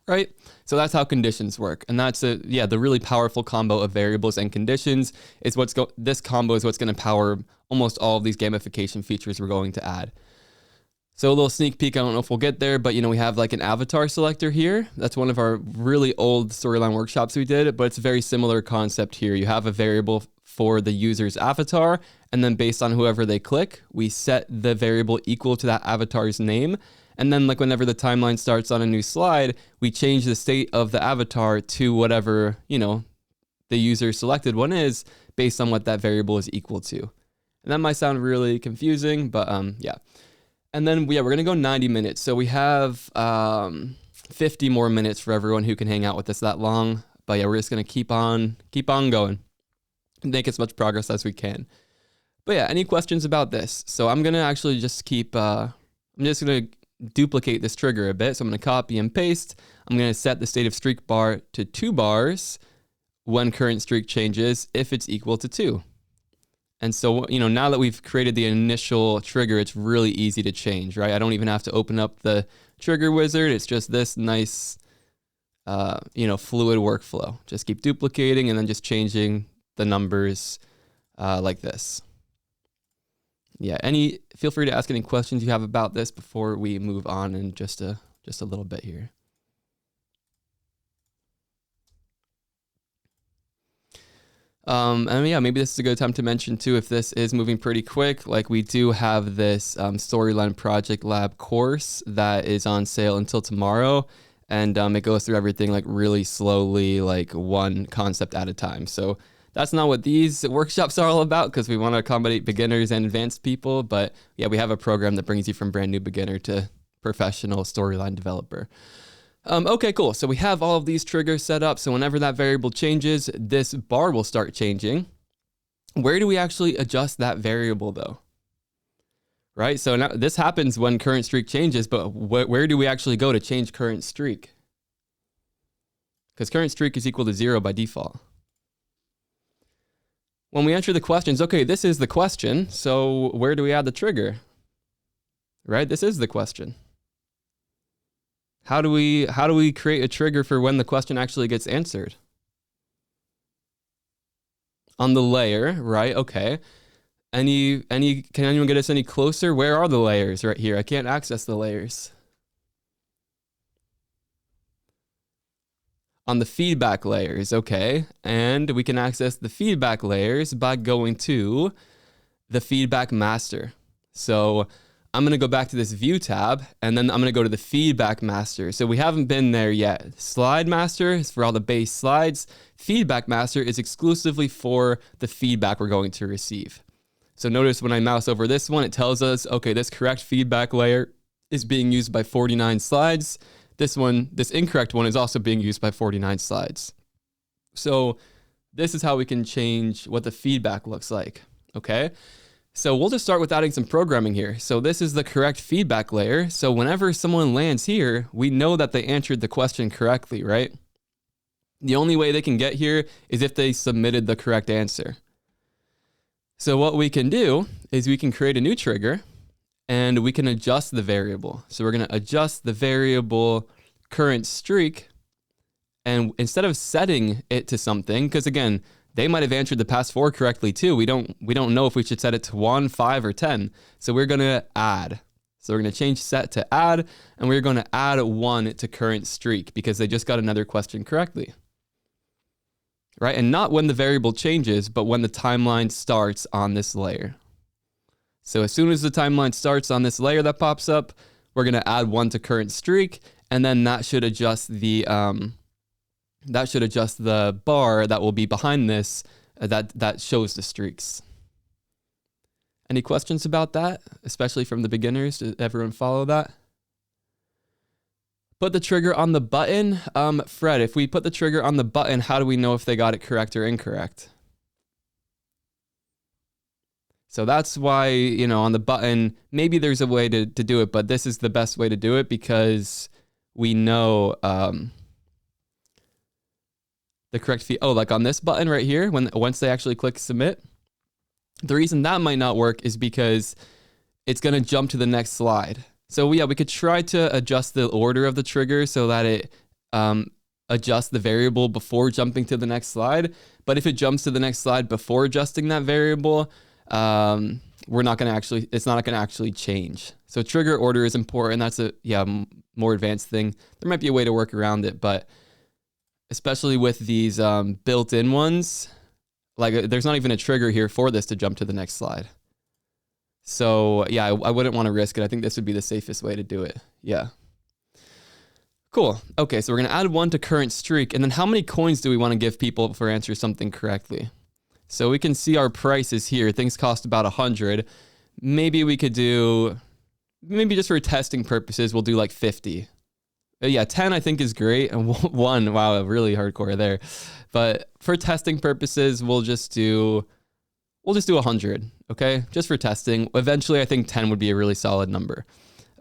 Speaker 1: Right? So that's how conditions work. And that's the really powerful combo of variables and conditions is this combo is what's going to power almost all of these gamification features we're going to add. So a little sneak peek, I don't know if we'll get there, but you know, we have like an avatar selector here. That's one of our really old storyline workshops we did, but it's a very similar concept here. You have a variable for the user's avatar, and then based on whoever they click, we set the variable equal to that avatar's name. And then like whenever the timeline starts on a new slide, we change the state of the avatar to whatever, you know, the user selected one is based on what that variable is equal to. And that might sound really confusing, but yeah. And then we're going to go 90 minutes. So we have 50 more minutes for everyone who can hang out with us that long. But yeah, we're just going to keep on going and make as much progress as we can. But yeah, any questions about this? So I'm going to actually just I'm just going to duplicate this trigger a bit. So I'm going to copy and paste. I'm going to set the state of streak bar to 2 bars when current streak changes if it's equal to 2. And so, you know, now that we've created the initial trigger, it's really easy to change, right? I don't even have to open up the trigger wizard. It's just this nice, fluid workflow. Just keep duplicating and then just changing the numbers like this. Yeah, feel free to ask any questions you have about this before we move on in just a little bit here. And yeah, maybe this is a good time to mention too, if this is moving pretty quick, like we do have this Storyline Project Lab course that is on sale until tomorrow. And it goes through everything like really slowly, like one concept at a time. So that's not what these workshops are all about, because we want to accommodate beginners and advanced people. But yeah, we have a program that brings you from brand new beginner to professional storyline developer. Okay, cool. So we have all of these triggers set up. So whenever that variable changes, this bar will start changing. Where do we actually adjust that variable though? Right? So now this happens when current streak changes, but where do we actually go to change current streak? Because current streak is equal to 0 by default. When we enter the questions, okay, this is the question. So where do we add the trigger? Right? This is the question. How do we create a trigger for when the question actually gets answered? On the layer, right? Okay. Can anyone get us any closer? Where are the layers? Right here. I can't access the layers. On the feedback layers, okay. And we can access the feedback layers by going to the feedback master. So I'm going to go back to this view tab, and then I'm going to go to the feedback master. So we haven't been there yet. Slide master is for all the base slides. Feedback master is exclusively for the feedback we're going to receive. So notice when I mouse over this one, it tells us, okay, this correct feedback layer is being used by 49 slides. This incorrect one is also being used by 49 slides. So this is how we can change what the feedback looks like, okay? So we'll just start with adding some programming here. So this is the correct feedback layer. So whenever someone lands here, we know that they answered the question correctly, right? The only way they can get here is if they submitted the correct answer. So what we can do is we can create a new trigger and we can adjust the variable. So we're going to adjust the variable current streak. And instead of setting it to something, because again, they might have answered the past 4 correctly too. We don't know if we should set it to 1, 5, or 10. So we're going to add. So we're going to change set to add, and we're going to add 1 to current streak because they just got another question correctly. Right? And not when the variable changes, but when the timeline starts on this layer. So as soon as the timeline starts on this layer that pops up, we're going to add 1 to current streak, and then that should adjust the bar that will be behind this that shows the streaks. Any questions about that, especially from the beginners? Did everyone follow that? Put the trigger on the button. Fred, if we put the trigger on the button, how do we know if they got it correct or incorrect? So that's why, you know, on the button, maybe there's a way to do it, but this is the best way to do it because we know the correct feed. Oh, like on this button right here, once they actually click submit, the reason that might not work is because it's going to jump to the next slide. So yeah, we could try to adjust the order of the trigger so that it adjusts the variable before jumping to the next slide. But if it jumps to the next slide before adjusting that variable, it's not going to actually change. So trigger order is important. That's a more advanced thing. There might be a way to work around it, but especially with these built-in ones, like there's not even a trigger here for this to jump to the next slide. So yeah, I wouldn't want to risk it. I think this would be the safest way to do it. Yeah. Cool. Okay, so we're going to add 1 to current streak. And then how many coins do we want to give people for answering something correctly? So we can see our prices here. Things cost about 100. Maybe we could do, maybe just for testing purposes, we'll do like 50. Yeah, 10 I think is great. And 1, wow, really hardcore there. But for testing purposes, we'll just do 100, okay? Just for testing. Eventually, I think 10 would be a really solid number.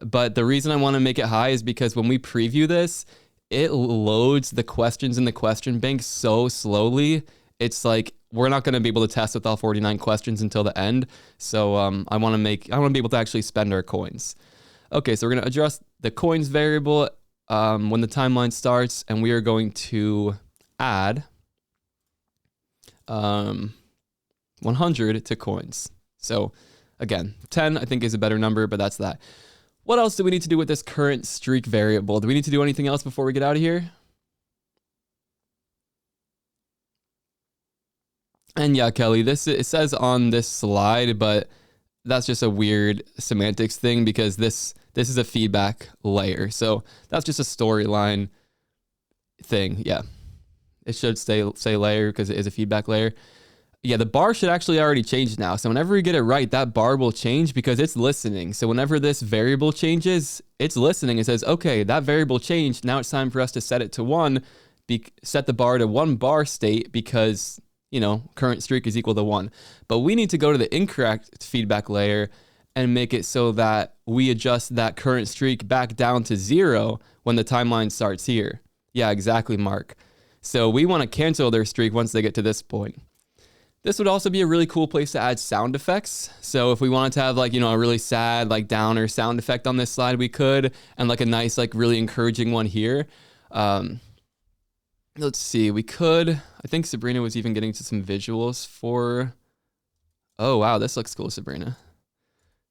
Speaker 1: But the reason I want to make it high is because when we preview this, it loads the questions in the question bank so slowly. It's like we're not going to be able to test with all 49 questions until the end. So I want to be able to actually spend our coins. Okay, so we're going to address the coins variable when the timeline starts, and we are going to add 100 to coins. So again, 10 I think is a better number, but that's that. What else do we need to do with this current streak variable? Do we need to do anything else before we get out of here? And yeah, Kelly, it says on this slide, but that's just a weird semantics thing because this is a feedback layer. So that's just a storyline thing. Yeah. It should say layer because it is a feedback layer. Yeah, the bar should actually already change now. So whenever we get it right, that bar will change because it's listening. So whenever this variable changes, it's listening. It says, okay, that variable changed. Now it's time for us to set it to 1, set the bar to 1 bar state because, you know, current streak is equal to 1. But we need to go to the incorrect feedback layer and make it so that we adjust that current streak back down to 0 when the timeline starts here. Yeah, exactly, Mark. So we want to cancel their streak once they get to this point. This would also be a really cool place to add sound effects. So if we wanted to have like, you know, a really sad, like downer sound effect on this slide, we could, and like a nice, like really encouraging one here. Let's see, we could, I think Sabrina was even getting to some visuals for, oh wow, this looks cool, Sabrina.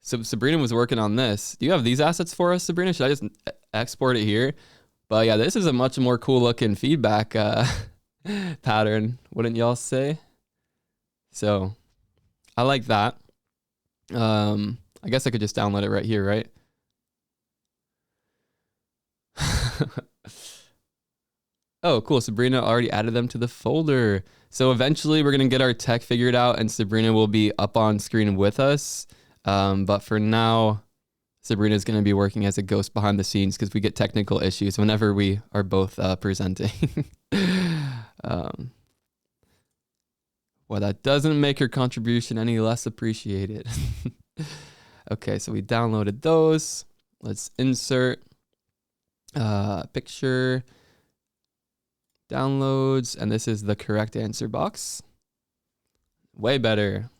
Speaker 1: So Sabrina was working on this. Do you have these assets for us, Sabrina? Should I just export it here? But yeah, this is a much more cool looking feedback pattern, wouldn't y'all say? So I like that. I guess I could just download it right here, right? Oh, cool. Sabrina already added them to the folder. So eventually we're going to get our tech figured out and Sabrina will be up on screen with us. But for now, Sabrina is going to be working as a ghost behind the scenes because we get technical issues whenever we are both presenting. Well, that doesn't make her contribution any less appreciated. Okay, so we downloaded those. Let's insert picture, downloads, and this is the correct answer box. Way better.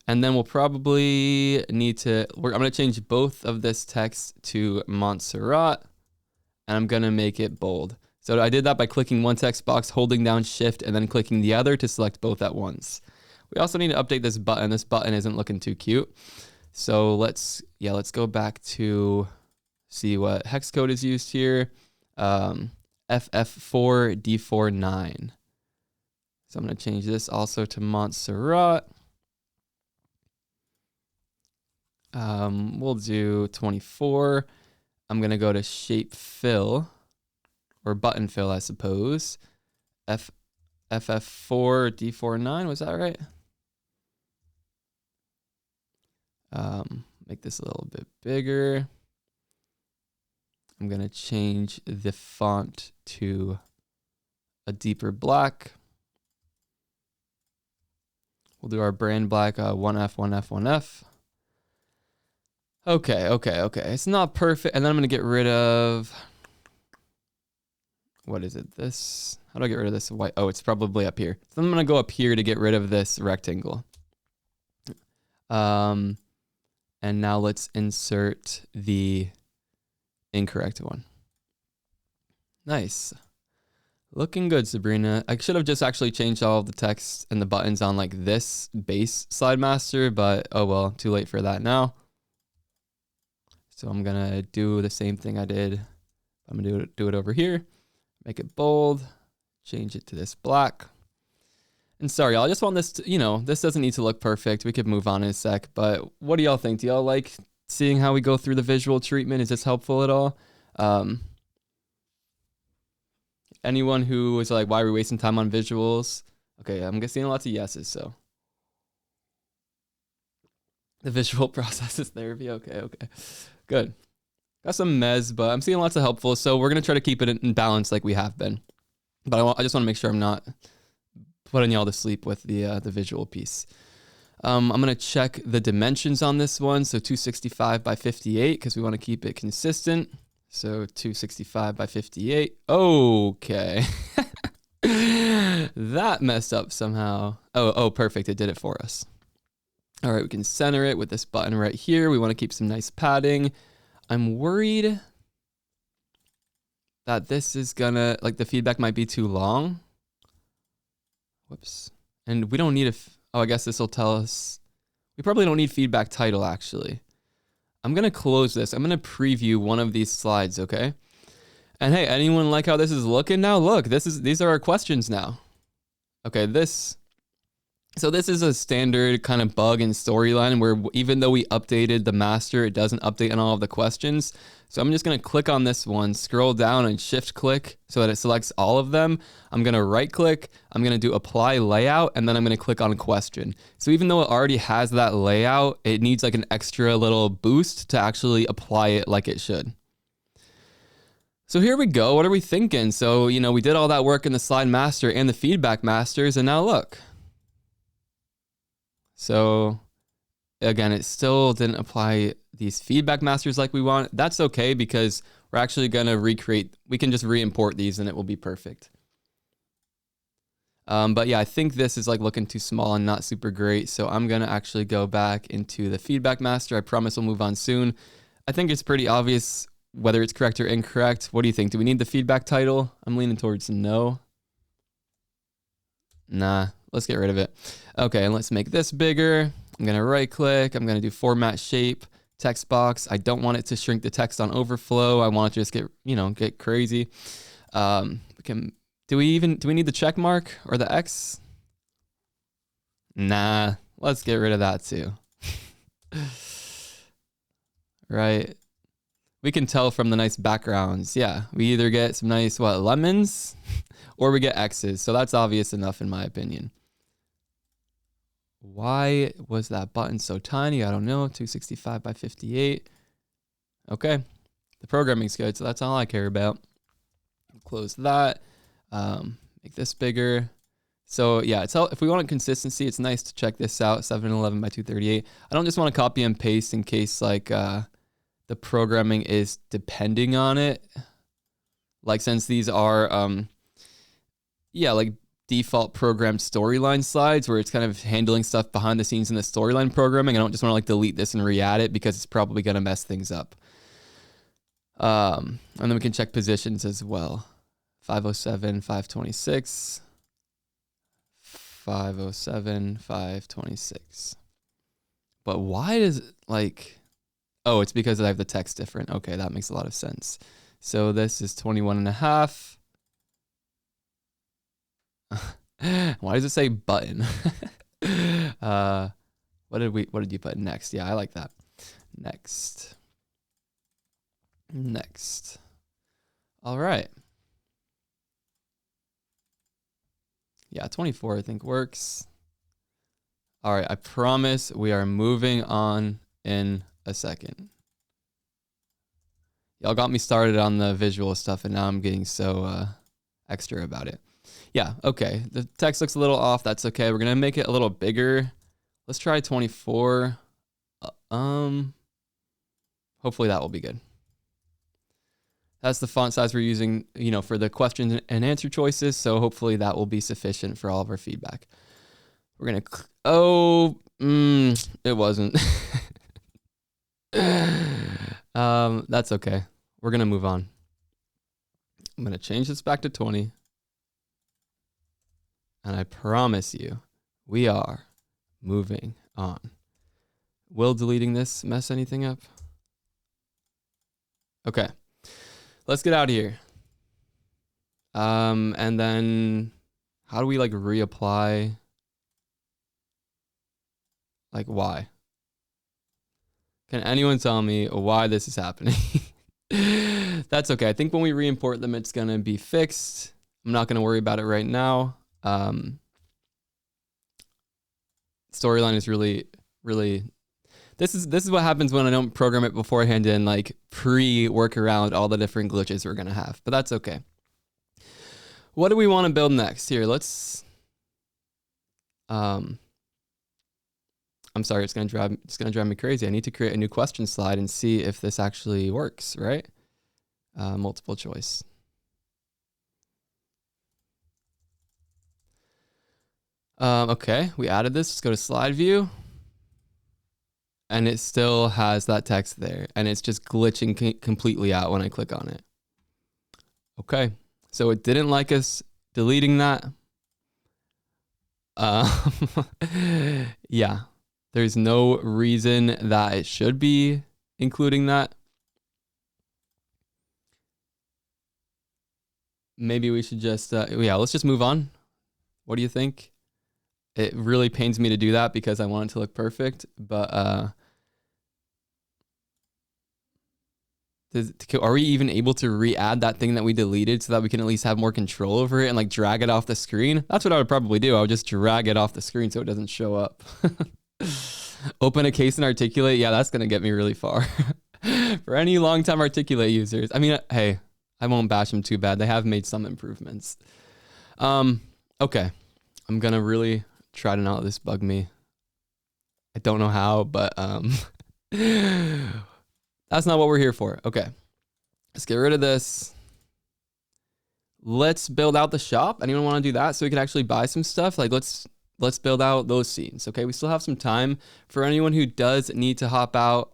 Speaker 1: And then we'll probably need to, I'm going to change both of this text to Montserrat, and I'm going to make it bold. So I did that by clicking one text box, holding down shift, and then clicking the other to select both at once. We also need to update this button. This button isn't looking too cute. So let's go back to see what hex code is used here. FF4D49. So I'm going to change this also to Montserrat. We'll do 24. I'm going to go to shape fill, or button fill, I suppose. FF4, D49, was that right? Make this a little bit bigger. I'm going to change the font to a deeper black. We'll do our brand black 1F, 1F, 1F. Okay. It's not perfect. And then I'm going to get rid of, what is it? This, how do I get rid of this white? Oh, it's probably up here. So I'm going to go up here to get rid of this rectangle. And now let's insert the incorrect one. Nice. Looking good, Sabrina. I should have just actually changed all of the text and the buttons on like this base slide master, but oh well, too late for that now. So I'm gonna do the same thing I did. I'm gonna do it over here. Make it bold, change it to this black. And sorry, y'all, I just want this to, this doesn't need to look perfect. We could move on in a sec, but what do y'all think? Do y'all like seeing how we go through the visual treatment? Is this helpful at all? Anyone who was like, why are we wasting time on visuals? Okay, I'm seeing lots of yeses, so. The visual process is therapy, okay. Good. Got some mez, but I'm seeing lots of helpful, so we're gonna try to keep it in balance like we have been. But I just wanna make sure I'm not putting y'all to sleep with the visual piece. I'm gonna check the dimensions on this one, so 265 by 58, because we wanna keep it consistent. So 265 by 58. Okay. That messed up somehow. Oh, perfect. It did it for us. All right, we can center it with this button right here. We want to keep some nice padding. I'm worried that this is gonna, like the feedback might be too long. Whoops. And we don't need oh, I guess this will tell us. We probably don't need feedback title actually. I'm going to close this. I'm going to preview one of these slides, okay? And hey, anyone like how this is looking now? Look, these are our questions now. Okay, so this is a standard kind of bug in Storyline where even though we updated the master, it doesn't update on all of the questions. So I'm just going to click on this one, scroll down and shift click so that it selects all of them. I'm going to right click, I'm going to do apply layout, and then I'm going to click on question. So even though it already has that layout, it needs like an extra little boost to actually apply it like it should. So here we go. What are we thinking? So, we did all that work in the slide master and the feedback masters, and now look. So again, it still didn't apply these feedback masters like we want. That's okay because we're actually going to we can just re-import these and it will be perfect. But yeah, I think this is like looking too small and not super great. So I'm going to actually go back into the feedback master. I promise we'll move on soon. I think it's pretty obvious whether it's correct or incorrect. What do you think? Do we need the feedback title? I'm leaning towards no. Nah. Let's get rid of it. Okay, and let's make this bigger. I'm going to right click. I'm going to do format shape, text box. I don't want it to shrink the text on overflow. I want it to just get crazy. Do we need the check mark or the X? Nah, let's get rid of that too. Right. We can tell from the nice backgrounds. Yeah, we either get some nice, lemons or we get X's. So that's obvious enough in my opinion. Why was that button so tiny? I don't know. 265 by 58. Okay. The programming's good, so that's all I care about. Close that. Make this bigger. So yeah, if we want consistency, it's nice to check this out. 711 by 238. I don't just want to copy and paste in case like the programming is depending on it. Like since these are like default programmed storyline slides where it's kind of handling stuff behind the scenes in the storyline programming. I don't just want to like delete this and re-add it because it's probably going to mess things up. And then we can check positions as well. 507, 526, 507, 526. But why does it like, oh, it's because I have the text different. Okay, that makes a lot of sense. So this is 21 and a half. Why does it say button? What did you put next? Yeah, I like that. Next. Next. All right. Yeah, 24 I think works. All right, I promise we are moving on in a second. Y'all got me started on the visual stuff, and now I'm getting so extra about it. Yeah, okay. The text looks a little off. That's okay. We're gonna make it a little bigger. Let's try 24. Hopefully that will be good. That's the font size we're using, you know, for the question and answer choices. So hopefully that will be sufficient for all of our feedback. We're gonna, it wasn't. That's okay. We're gonna move on. I'm gonna change this back to 20. And I promise you, we are moving on. Will deleting this mess anything up? Okay. Let's get out of here. And then how do we like reapply? Like why? Can anyone tell me why this is happening? That's okay. I think when we re-import them, it's gonna be fixed. I'm not gonna worry about it right now. Storyline is really this is what happens when I don't program it beforehand and like pre-work around all the different glitches we're gonna have, but that's okay. What do we want to build next? Here, let's I'm sorry, it's gonna drive me crazy. I need to create a new question slide and see if this actually works, right? Multiple choice. Okay, we added this. Let's go to slide view. And it still has that text there. And it's just glitching completely out when I click on it. Okay, so it didn't like us deleting that. Yeah, there's no reason that it should be including that. Maybe we should just, yeah, let's just move on. What do you think? It really pains me to do that because I want it to look perfect, but are we even able to re-add that thing that we deleted so that we can at least have more control over it and like drag it off the screen? That's what I would probably do. I would just drag it off the screen so it doesn't show up. Open a case and articulate. Yeah, that's going to get me really far. For any long-time articulate users. I mean, hey, I won't bash them too bad. They have made some improvements. Okay. I'm going to really try to not let this bug me. I don't know how, but that's not what we're here for. Okay. Let's get rid of this. Let's build out the shop. Anyone want to do that so we can actually buy some stuff? Like let's build out those scenes. Okay. We still have some time for anyone who does need to hop out.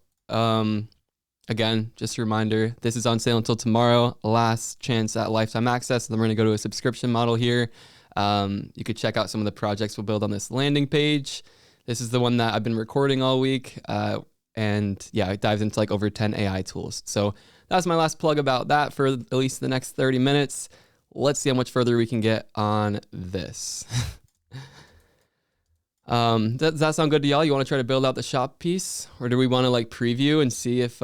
Speaker 1: Again, just a reminder, this is on sale until tomorrow. Last chance at lifetime access. And then we're going to go to a subscription model here. You could check out some of the projects we'll build on this landing page. This is the one that I've been recording all week. And yeah, it dives into like over 10 AI tools. So that's my last plug about that for at least the next 30 minutes. Let's see how much further we can get on this. Does that sound good to y'all? You want to try to build out the shop piece, or do we want to like preview and see if,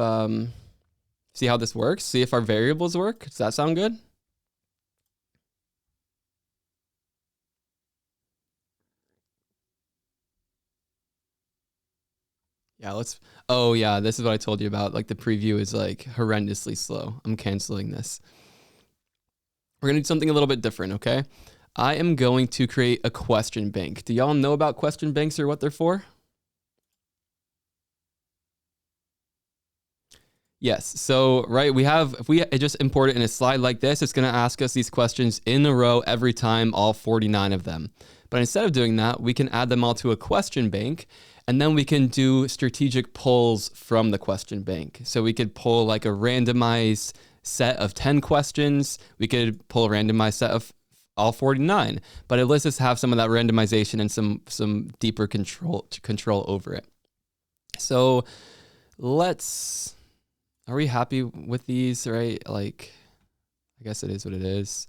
Speaker 1: see how this works? See if our variables work? Does that sound good? Yeah, oh yeah, this is what I told you about. Like the preview is like horrendously slow. I'm canceling this. We're gonna do something a little bit different, okay? I am going to create a question bank. Do y'all know about question banks or what they're for? Yes, so right, if we just import it in a slide like this, it's gonna ask us these questions in a row every time, all 49 of them. But instead of doing that, we can add them all to a question bank, and then we can do strategic pulls from the question bank. So we could pull like a randomized set of 10 questions. We could pull a randomized set of all 49, but it lets us have some of that randomization and some deeper control over it. So are we happy with these, right? Like, I guess it is what it is.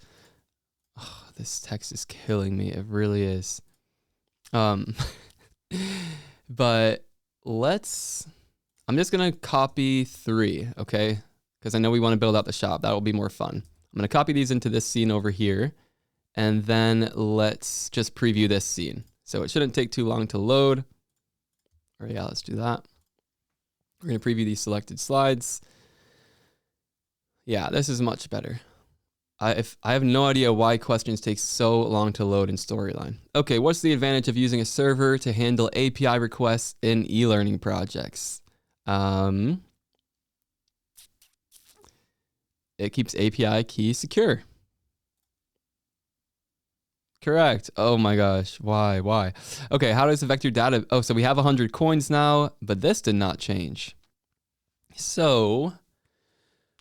Speaker 1: Oh, this text is killing me. It really is. But I'm just going to copy 3, okay? Because I know we want to build out the shop. That will be more fun. I'm going to copy these into this scene over here. And then let's just preview this scene. So it shouldn't take too long to load. Or yeah, let's do that. We're going to preview these selected slides. Yeah, this is much better. I have no idea why questions take so long to load in Storyline. Okay, what's the advantage of using a server to handle API requests in e-learning projects? It keeps API key secure. Correct. Oh my gosh. Why? Okay, how does the vector data... Oh, so we have 100 coins now, but this did not change. So...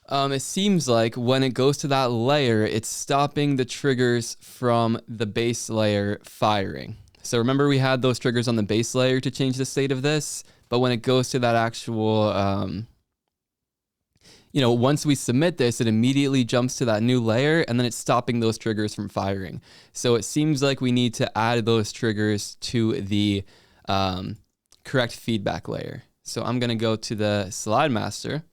Speaker 1: it seems like when it goes to that layer, it's stopping the triggers from the base layer firing. So remember we had those triggers on the base layer to change the state of this, but when it goes to that actual, once we submit this, it immediately jumps to that new layer and then it's stopping those triggers from firing. So it seems like we need to add those triggers to the correct feedback layer. So I'm going to go to the slide master.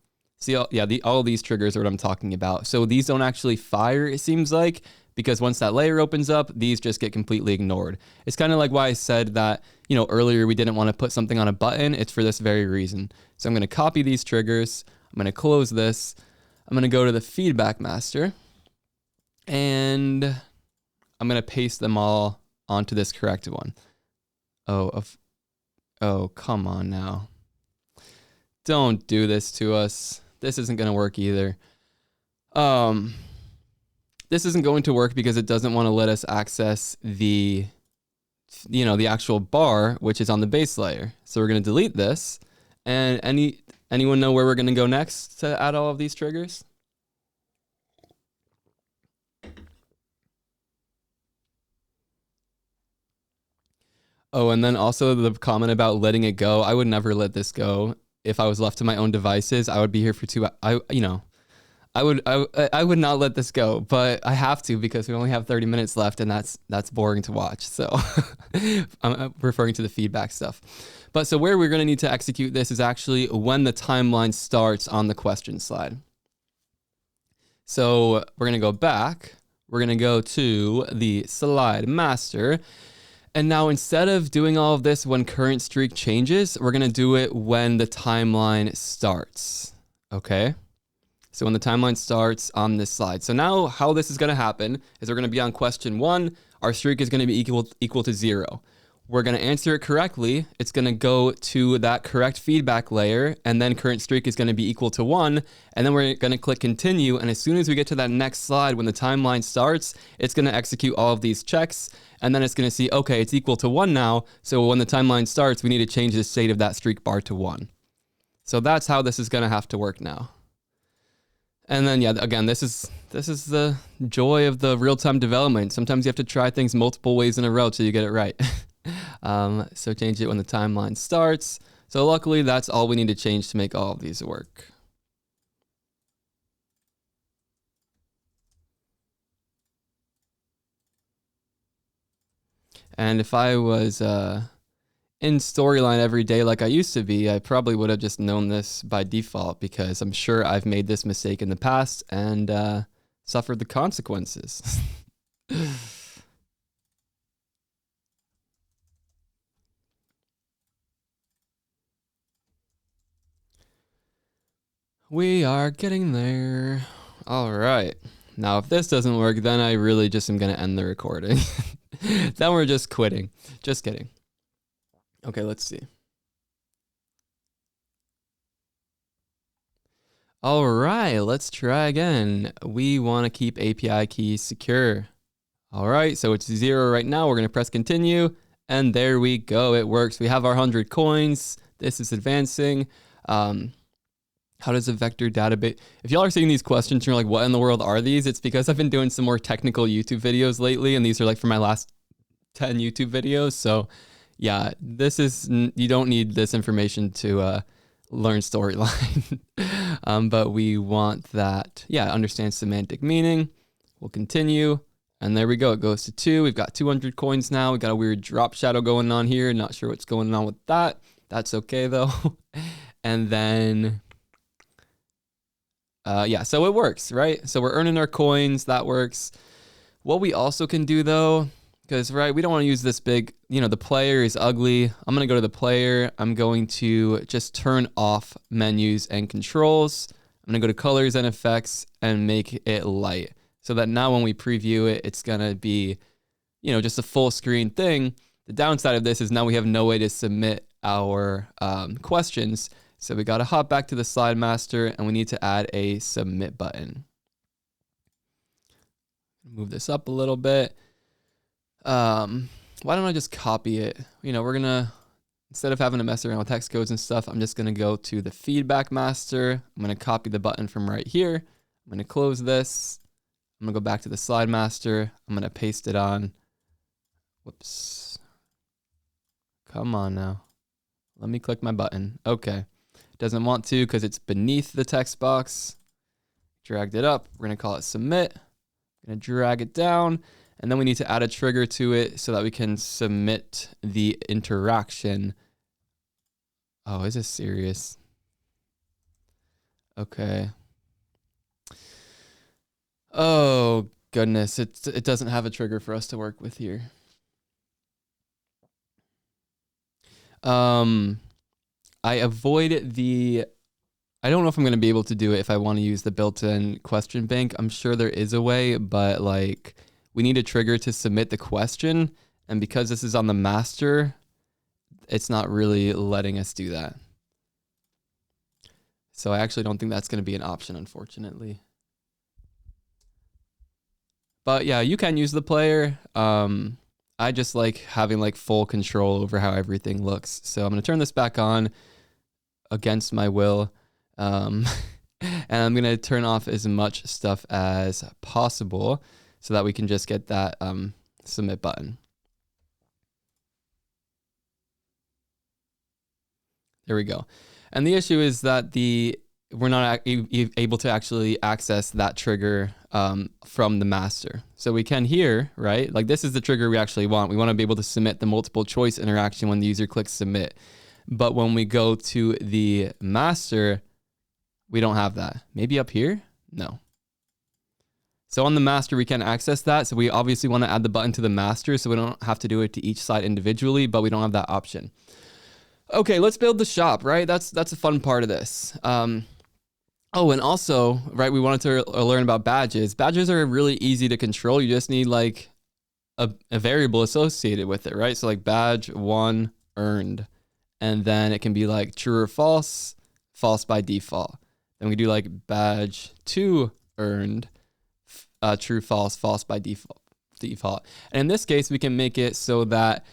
Speaker 1: See, all these triggers are what I'm talking about. So these don't actually fire, it seems like, because once that layer opens up, these just get completely ignored. It's kind of like why I said that, earlier we didn't want to put something on a button. It's for this very reason. So I'm going to copy these triggers. I'm going to close this. I'm going to go to the feedback master. And I'm going to paste them all onto this correct one. Oh, come on now. Don't do this to us. This isn't going to work either. This isn't going to work because it doesn't want to let us access the actual bar, which is on the base layer. So we're going to delete this. And anyone know where we're going to go next to add all of these triggers? Oh, and then also the comment about letting it go. I would never let this go. If I was left to my own devices, I would be here for I would not let this go, but I have to because we only have 30 minutes left and that's boring to watch. So I'm referring to the feedback stuff. But so where we're going to need to execute this is actually when the timeline starts on the question slide. So we're going to go back. We're going to go to the slide master. And now instead of doing all of this when current streak changes, we're going to do it when the timeline starts. Okay? So when the timeline starts on this slide. So now how this is going to happen is we're going to be on question 1. Our streak is going to be equal to 0. We're going to answer it correctly. It's going to go to that correct feedback layer, and then current streak is going to be equal to 1. And then we're going to click continue. And as soon as we get to that next slide, when the timeline starts, it's going to execute all of these checks. And then it's going to see, okay, it's equal to 1 now. So when the timeline starts, we need to change the state of that streak bar to 1. So that's how this is going to have to work now. And then, yeah, again, this is the joy of the real-time development. Sometimes you have to try things multiple ways in a row till you get it right. So change it when the timeline starts. So luckily, that's all we need to change to make all of these work. And if I was in Storyline every day like I used to be, I probably would have just known this by default because I'm sure I've made this mistake in the past and suffered the consequences. We are getting there. All right. Now, if this doesn't work, then I really just am going to end the recording. Then we're just quitting. Just kidding. Okay, let's see. All right, let's try again. We want to keep API keys secure. All right, so it's 0 right now. We're going to press continue, and there we go. It works. We have our 100 coins. This is advancing. How does a vector database... If y'all are seeing these questions and you're like, what in the world are these? It's because I've been doing some more technical YouTube videos lately, and these are like for my last 10 YouTube videos. So yeah, this is... You don't need this information to learn Storyline. But we want that... Yeah, understand semantic meaning. We'll continue. And there we go. It goes to 2. We've got 200 coins now. We've got a weird drop shadow going on here. Not sure what's going on with that. That's okay, though. And then, yeah, so it works, right? So we're earning our coins, that works. What we also can do though, because, right, we don't want to use this big, the player is ugly. I'm going to go to the player. I'm going to just turn off menus and controls. I'm going to go to colors and effects and make it light so that now when we preview it, it's going to be, just a full screen thing. The downside of this is now we have no way to submit our questions. So we got to hop back to the slide master and we need to add a submit button. Move this up a little bit. Why don't I just copy it? We're going to, instead of having to mess around with hex codes and stuff, I'm just going to go to the feedback master. I'm going to copy the button from right here. I'm going to close this. I'm going to go back to the slide master. I'm going to paste it on. Whoops. Come on now. Let me click my button. Okay. Doesn't want to because it's beneath the text box. Dragged it up. We're going to call it submit. I'm going to drag it down. And then we need to add a trigger to it so that we can submit the interaction. Oh, is this serious? Okay. Oh, goodness. It doesn't have a trigger for us to work with here. I avoid the... I don't know if I'm going to be able to do it if I want to use the built-in question bank. I'm sure there is a way, but like... we need a trigger to submit the question. And because this is on the master, it's not really letting us do that. So I actually don't think that's going to be an option, unfortunately. But yeah, you can use the player. I just like having like full control over how everything looks. So I'm going to turn this back on against my will. And I'm going to turn off as much stuff as possible, so that we can just get that submit button. There we go. And the issue is that we're not able to actually access that trigger from the master. So we can here, right? Like this is the trigger we actually want. We want to be able to submit the multiple choice interaction when the user clicks submit. But when we go to the master, we don't have that. Maybe up here? No. So on the master, we can access that. So we obviously want to add the button to the master so we don't have to do it to each side individually, but we don't have that option. Okay, let's build the shop, right? That's a fun part of this. Oh, and also, right, we wanted to learn about badges. Badges are really easy to control. You just need like a variable associated with it, right? So like badge 1 earned, and then it can be like true or false, false by default. Then we do like badge 2 earned, true, false, false by default. And in this case, we can make it so that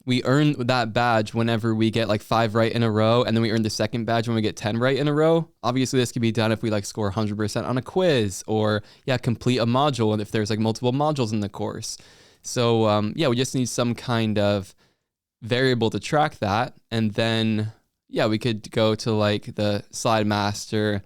Speaker 1: we earn that badge whenever we get like 5 right in a row, and then we earn the second badge when we get 10 right in a row. Obviously, this could be done if we like score 100% on a quiz, or complete a module, and if there's like multiple modules in the course. So we just need some kind of variable to track that, and then we could go to like the slide master,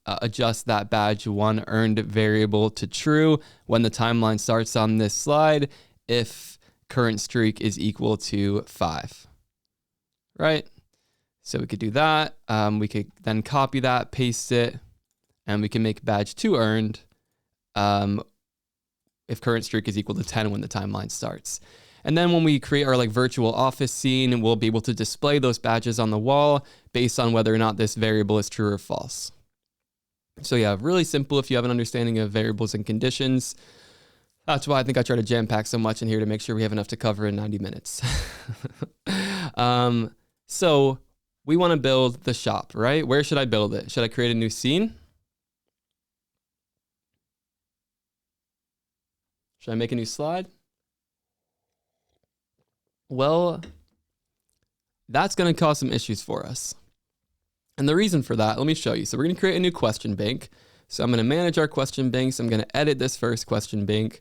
Speaker 1: adjust that badge 1 earned variable to true when the timeline starts on this slide if current streak is equal to 5, right? So we could do that. We could then copy that, paste it, and we can make badge 2 earned if current streak is equal to 10 when the timeline starts. And then when we create our like virtual office scene, we'll be able to display those badges on the wall based on whether or not this variable is true or false. So really simple if you have an understanding of variables and conditions. That's why I think I try to jam pack so much in here to make sure we have enough to cover in 90 minutes. So we want to build the shop, right? Where should I build it? Should I create a new scene? Should I make a new slide? Well, that's going to cause some issues for us. And the reason for that, let me show you. So we're going to create a new question bank. So I'm going to manage our question banks. I'm going to edit this first question bank.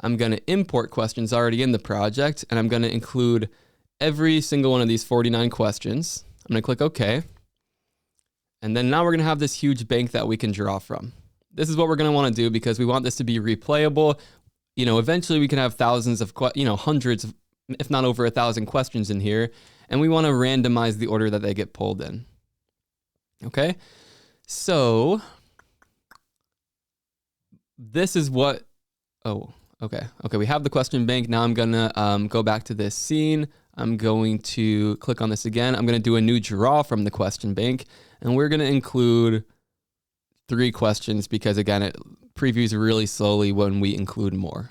Speaker 1: I'm going to import questions already in the project, and I'm going to include every single one of these 49 questions. I'm going to click OK. And then now we're going to have this huge bank that we can draw from. This is what we're going to want to do because we want this to be replayable. Eventually we can have thousands of, hundreds of if not over 1,000 questions in here, and we want to randomize the order that they get pulled in. Okay, so this is what, okay, we have the question bank. Now I'm gonna go back to this scene. I'm going to click on this again. I'm gonna do a new draw from the question bank, and we're gonna include 3 questions because again, it previews really slowly when we include more.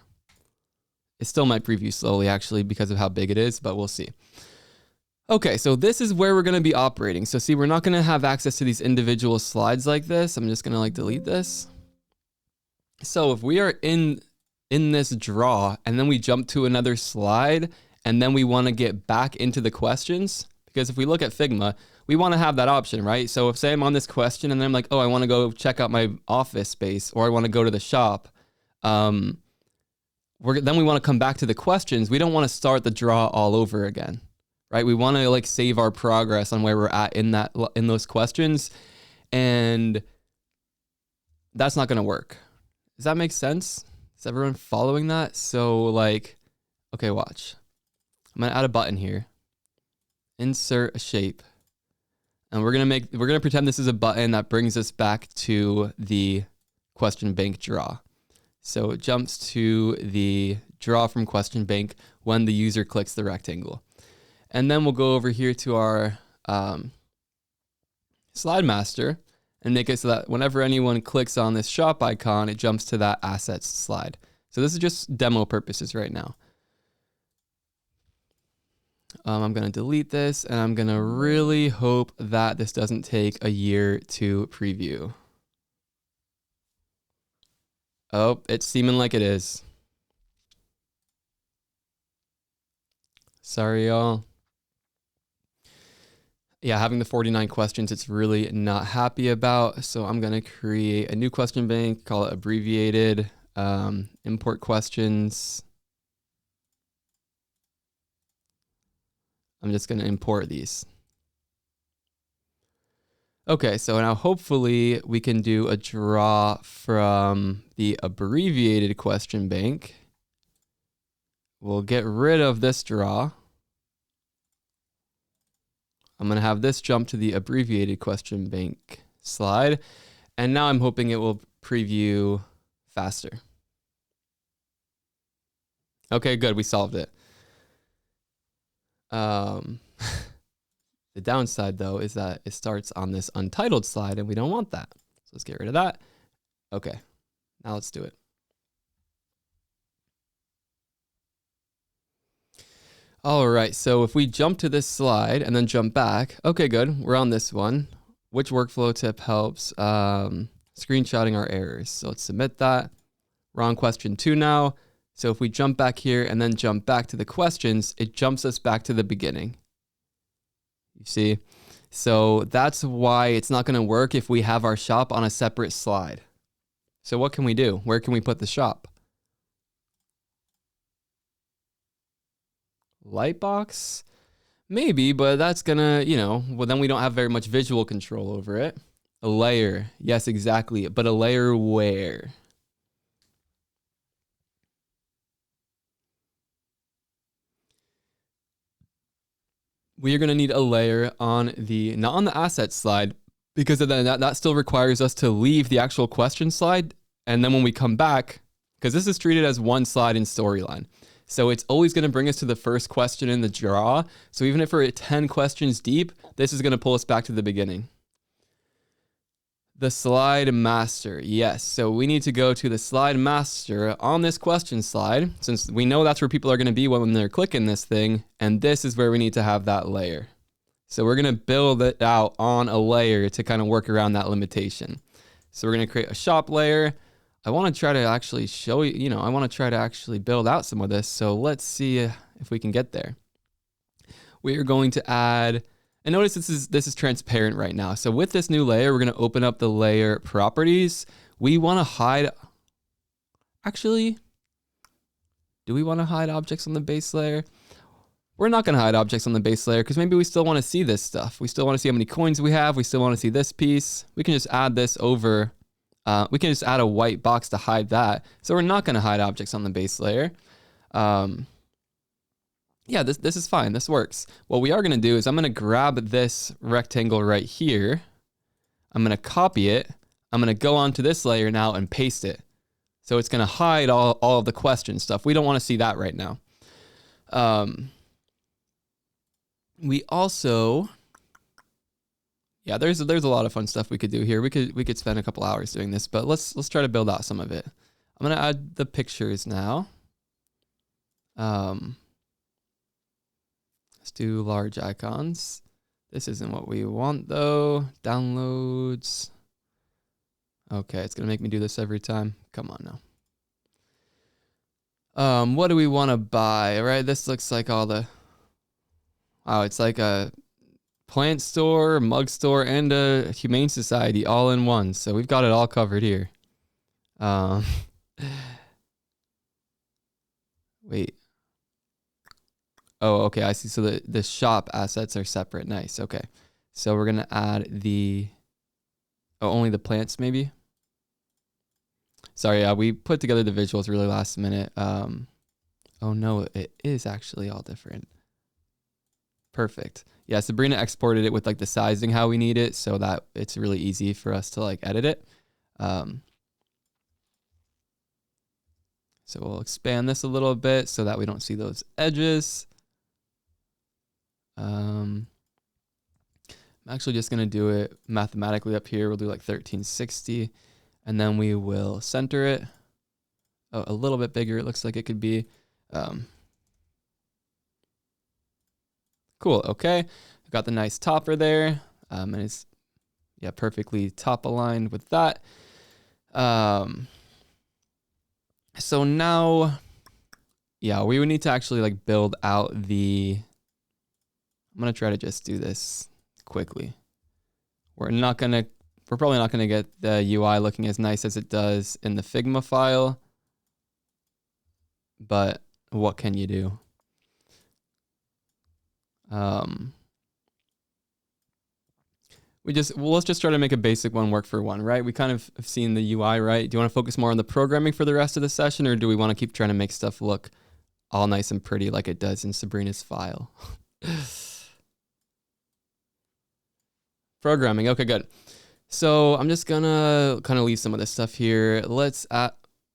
Speaker 1: It still might preview slowly actually because of how big it is, but we'll see. Okay, so this is where we're gonna be operating. So see, we're not gonna have access to these individual slides like this. I'm just gonna like delete this. So if we are in this draw and then we jump to another slide and then we wanna get back into the questions, because if we look at Figma, we wanna have that option, right? So if say I'm on this question and then I'm like, oh, I wanna go check out my office space or I wanna go to the shop, then we wanna come back to the questions. We don't wanna start the draw all over again, right? We wanna like save our progress on where we're at in those questions, and that's not gonna work. Does that make sense? Is everyone following that? So like, okay, watch. I'm gonna add a button here. Insert a shape. And we're gonna pretend this is a button that brings us back to the question bank draw. So it jumps to the draw from question bank when the user clicks the rectangle. And then we'll go over here to our slide master and make it so that whenever anyone clicks on this shop icon, it jumps to that assets slide. So this is just demo purposes right now. I'm gonna delete this and I'm gonna really hope that this doesn't take a year to preview. Oh, it's seeming like it is. Sorry, y'all. Yeah, having the 49 questions, it's really not happy about. So I'm gonna create a new question bank, call it abbreviated, import questions. I'm just gonna import these. Okay, so now hopefully we can do a draw from the abbreviated question bank. We'll get rid of this draw. I'm gonna have this jump to the abbreviated question bank slide. And now I'm hoping it will preview faster. Okay, good, we solved it. The downside though is that it starts on this untitled slide and we don't want that. So let's get rid of that. Okay, now let's do it. All right, so if we jump to this slide and then jump back, okay, good, we're on this one. Which workflow tip helps screenshotting our errors? So let's submit that. We're on question 2 now. So if we jump back here and then jump back to the questions, it jumps us back to the beginning. You see? So that's why it's not gonna work if we have our shop on a separate slide. So what can we do? Where can we put the shop? Lightbox? Maybe, but that's gonna, well then we don't have very much visual control over it. A layer, yes, exactly, but a layer where? We are gonna need a layer on not on the assets slide, because then that still requires us to leave the actual question slide, and then when we come back, because this is treated as one slide in Storyline. So it's always going to bring us to the first question in the draw. So even if we're at 10 questions deep, this is going to pull us back to the beginning. The slide master, yes. So we need to go to the slide master on this question slide, since we know that's where people are going to be when they're clicking this thing. And this is where we need to have that layer. So we're going to build it out on a layer to kind of work around that limitation. So we're going to create a shop layer. I want to try to actually show you, I want to try to actually build out some of this. So let's see if we can get there. We are going to add, and notice this is transparent right now. So with this new layer, we're going to open up the layer properties. We want to hide, actually, do we want to hide objects on the base layer? We're not going to hide objects on the base layer because maybe we still want to see this stuff. We still want to see how many coins we have. We still want to see this piece. We can just add this over. We can just add a white box to hide that. So we're not going to hide objects on the base layer. Yeah, this is fine. This works. What we are going to do is I'm going to grab this rectangle right here. I'm going to copy it. I'm going to go onto this layer now and paste it. So it's going to hide all of the question stuff. We don't want to see that right now. We also, yeah, there's a lot of fun stuff we could do here. We could spend a couple hours doing this, but let's try to build out some of it. I'm going to add the pictures now. Let's do large icons. This isn't what we want though. Downloads. Okay, it's gonna make me do this every time. Come on now. What do we want to buy? All right, this looks like all the. Wow, it's like a plant store, mug store, and a humane society all in one. So we've got it all covered here. Wait. Oh, okay, I see. So the shop assets are separate. Nice. Okay. So we're going to add the, only the plants maybe. Sorry, we put together the visuals really last minute. Oh no, it is actually all different. Perfect. Yeah, Sabrina exported it with like the sizing how we need it so that it's really easy for us to like edit it. So we'll expand this a little bit so that we don't see those edges. I'm actually just going to do it mathematically up here. We'll do like 1360 and then we will center it. Oh, a little bit bigger. It looks like it could be. Cool. Okay. Got the nice topper there. And it's, yeah, perfectly top aligned with that. So now, yeah, we would need to actually like build out the, I'm going to try to just do this quickly. We're probably not going to get the UI looking as nice as it does in the Figma file, but what can you do? Let's just try to make a basic one work for one, right? We kind of have seen the UI, right? Do you want to focus more on the programming for the rest of the session, or do we want to keep trying to make stuff look all nice and pretty like it does in Sabrina's file? Programming. Okay, good. So I'm just gonna kind of leave some of this stuff here. Let's add,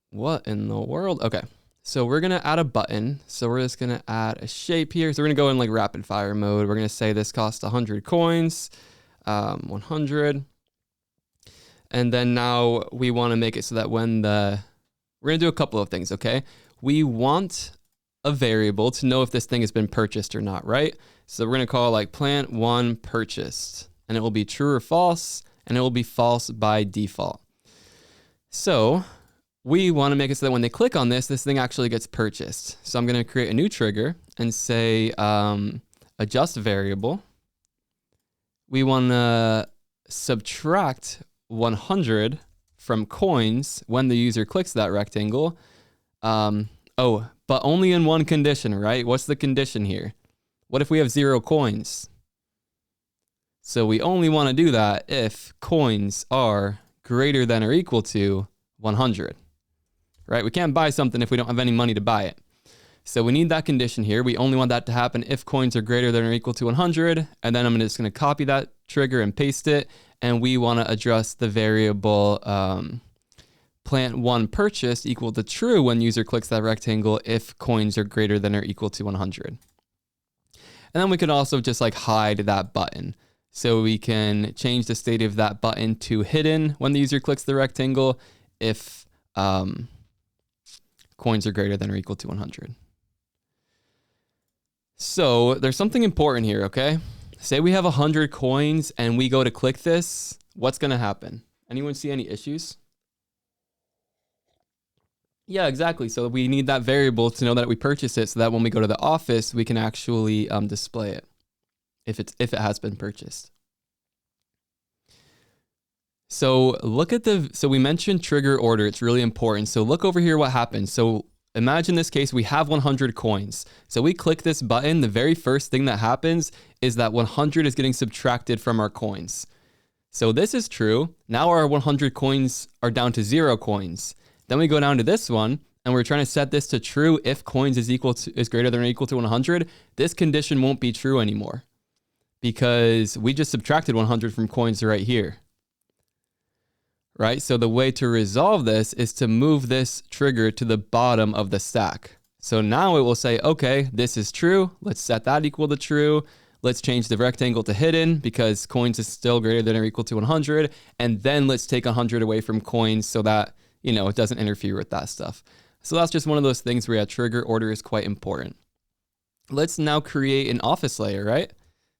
Speaker 1: what in the world? Okay. So we're gonna add a button. So we're just gonna add a shape here. So we're gonna go in like rapid fire mode. We're gonna say this costs 100 coins, 100. And then now we wanna make it so that when we're gonna do a couple of things, okay? We want a variable to know if this thing has been purchased or not, right? So we're gonna call like plant one purchased. And it will be true or false, and it will be false by default. So we want to make it so that when they click on this thing actually gets purchased. So I'm going to create a new trigger and say adjust variable. We want to subtract 100 from coins when the user clicks that rectangle. But only in one condition, right? What's the condition here? What if we have 0 coins? So we only want to do that if coins are greater than or equal to 100, right? We can't buy something if we don't have any money to buy it. So we need that condition here. We only want that to happen if coins are greater than or equal to 100. And then I'm just going to copy that trigger and paste it. And we want to address the variable plant one purchased equal to true when user clicks that rectangle if coins are greater than or equal to 100. And then we could also just like hide that button. So we can change the state of that button to hidden when the user clicks the rectangle if coins are greater than or equal to 100. So there's something important here, okay? Say we have 100 coins and we go to click this. What's going to happen? Anyone see any issues? Yeah, exactly. So we need that variable to know that we purchased it so that when we go to the office, we can actually display it. If it has been purchased. So so we mentioned trigger order. It's really important. So look over here what happens. So imagine this case, we have 100 coins. So we click this button. The very first thing that happens is that 100 is getting subtracted from our coins. So this is true. Now our 100 coins are down to 0 coins. Then we go down to this one and we're trying to set this to true if coins is greater than or equal to 100, this condition won't be true anymore because we just subtracted 100 from coins right here. Right? So the way to resolve this is to move this trigger to the bottom of the stack. So now it will say, okay, this is true. Let's set that equal to true. Let's change the rectangle to hidden because coins is still greater than or equal to 100. And then let's take 100 away from coins so that, you know, it doesn't interfere with that stuff. So that's just one of those things where trigger order is quite important. Let's now create an office layer, right?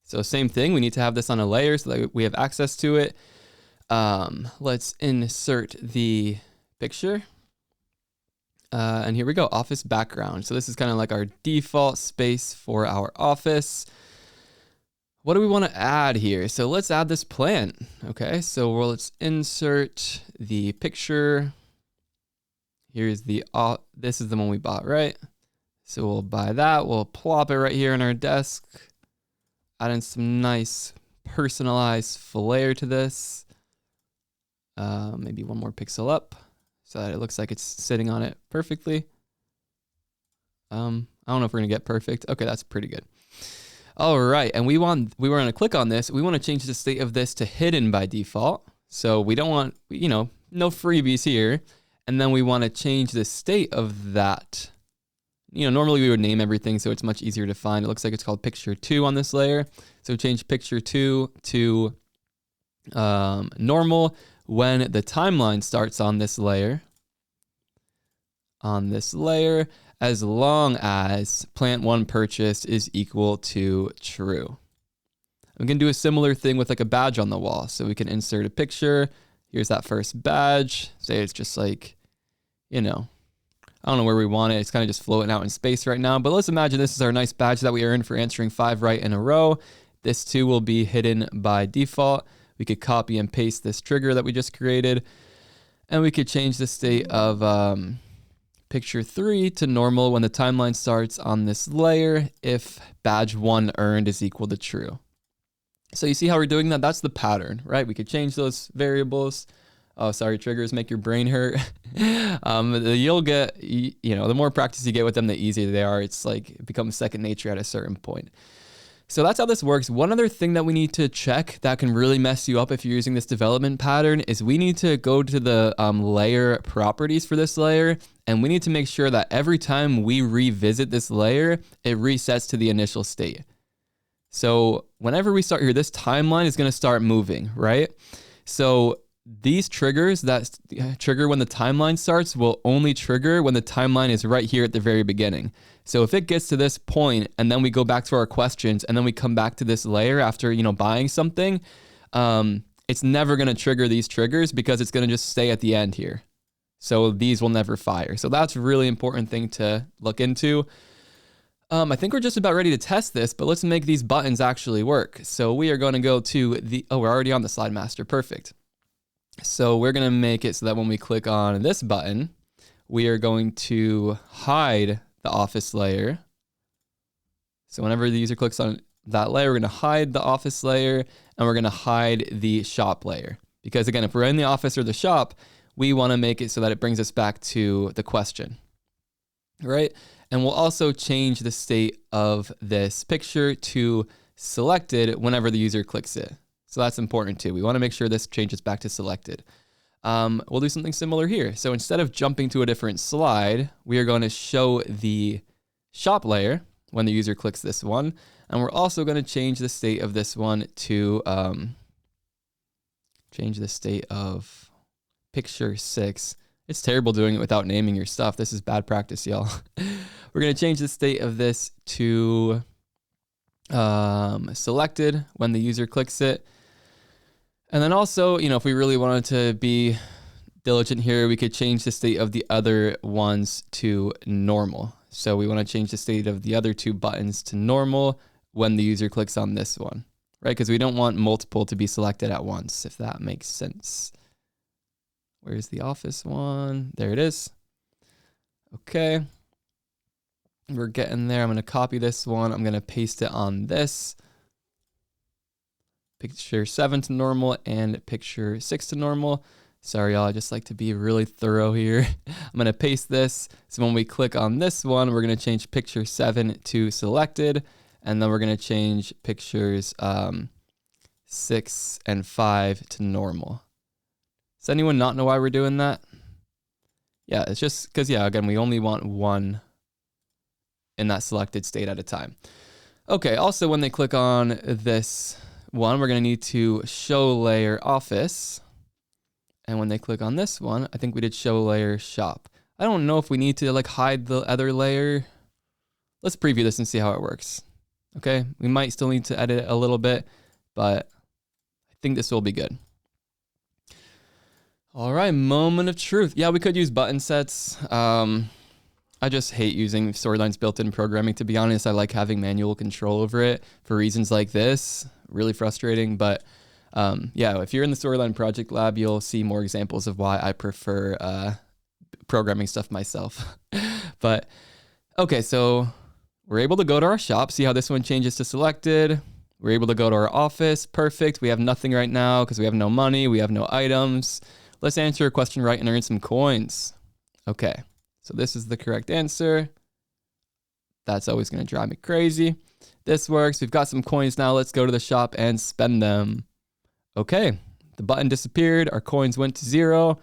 Speaker 1: So same thing, we need to have this on a layer so that we have access to it. Let's insert the picture. And here we go, office background. So this is kind of like our default space for our office. What do we want to add here? So let's add this plant. Okay, so let's insert the picture. Here's the, this is the one we bought, right? So we'll buy that. We'll plop it right here on our desk. Add in some nice personalized flair to this. Maybe one more pixel up so that it looks like it's sitting on it perfectly. I don't know if we're gonna get perfect. Okay, that's pretty good. All right, and we were gonna click on this. We want to change the state of this to hidden by default. So we don't want, you know, no freebies here. And then we want to change the state of that. You know, normally we would name everything so it's much easier to find. It looks like it's called picture 2 on this layer. So change picture 2 to normal when the timeline starts on this layer. As long as plant 1 purchased is equal to true. We can do a similar thing with like a badge on the wall. So we can insert a picture. Here's that first badge. Say it's just like, you know, I don't know where we want it. It's kind of just floating out in space right now. But let's imagine this is our nice badge that we earned for answering 5 right in a row. This too will be hidden by default. We could copy and paste this trigger that we just created. And we could change the state of picture 3 to normal when the timeline starts on this layer if badge 1 earned is equal to true. So you see how we're doing that? That's the pattern, right? We could change those variables. Oh, sorry, triggers make your brain hurt. You'll get, you know, the more practice you get with them, the easier they are. It's like it becomes second nature at a certain point. So that's how this works. One other thing that we need to check that can really mess you up if you're using this development pattern is we need to go to the layer properties for this layer. And we need to make sure that every time we revisit this layer, it resets to the initial state. So whenever we start here, this timeline is going to start moving, right? So these triggers that trigger when the timeline starts will only trigger when the timeline is right here at the very beginning. So if it gets to this point and then we go back to our questions and then we come back to this layer after, you know, buying something, it's never going to trigger these triggers because it's going to just stay at the end here. So these will never fire. So that's a really important thing to look into. I think we're just about ready to test this, but let's make these buttons actually work. So we are going to go to the, oh, we're already on the slide master. Perfect. So we're going to make it so that when we click on this button, we are going to hide the office layer. So whenever the user clicks on that layer, we're going to hide the office layer and we're going to hide the shop layer. Because again, if we're in the office or the shop, we want to make it so that it brings us back to the question, right? And we'll also change the state of this picture to selected whenever the user clicks it. So that's important too. We want to make sure this changes back to selected. We'll do something similar here. So instead of jumping to a different slide, we are going to show the shop layer when the user clicks this one. And we're also going to change the state of this one to change the state of picture 6. It's terrible doing it without naming your stuff. This is bad practice, y'all. We're going to change the state of this to selected when the user clicks it. And then also, you know, if we really wanted to be diligent here, we could change the state of the other ones to normal. So we want to change the state of the other 2 buttons to normal when the user clicks on this one, right? Because we don't want multiple to be selected at once, if that makes sense. Where's the office one? There it is. Okay. We're getting there. I'm going to copy this one. I'm going to paste it on this. Picture 7 to normal and picture 6 to normal. Sorry, y'all, I just like to be really thorough here. I'm going to paste this. So when we click on this one, we're going to change picture 7 to selected. And then we're going to change pictures 6 and 5 to normal. Does anyone not know why we're doing that? Yeah, it's just because, yeah, again, we only want one in that selected state at a time. Okay, also when they click on this one, we're going to need to show layer office. And when they click on this one, I think we did show layer shop. I don't know if we need to like hide the other layer. Let's preview this and see how it works. Okay, we might still need to edit it a little bit, but I think this will be good. All right, moment of truth. Yeah, we could use button sets. I just hate using storylines built-in programming. To be honest, I like having manual control over it for reasons like this. Really frustrating, but yeah, if you're in the Storyline Project Lab, you'll see more examples of why I prefer programming stuff myself. But okay, so we're able to go to our shop, see how this one changes to selected. We're able to go to our office. Perfect. We have nothing right now because we have no money. We have no items. Let's answer a question right and earn some coins. Okay, so this is the correct answer. That's always going to drive me crazy. This works. We've got some coins now. Let's go to the shop and spend them. Okay, the button disappeared, our coins went to 0,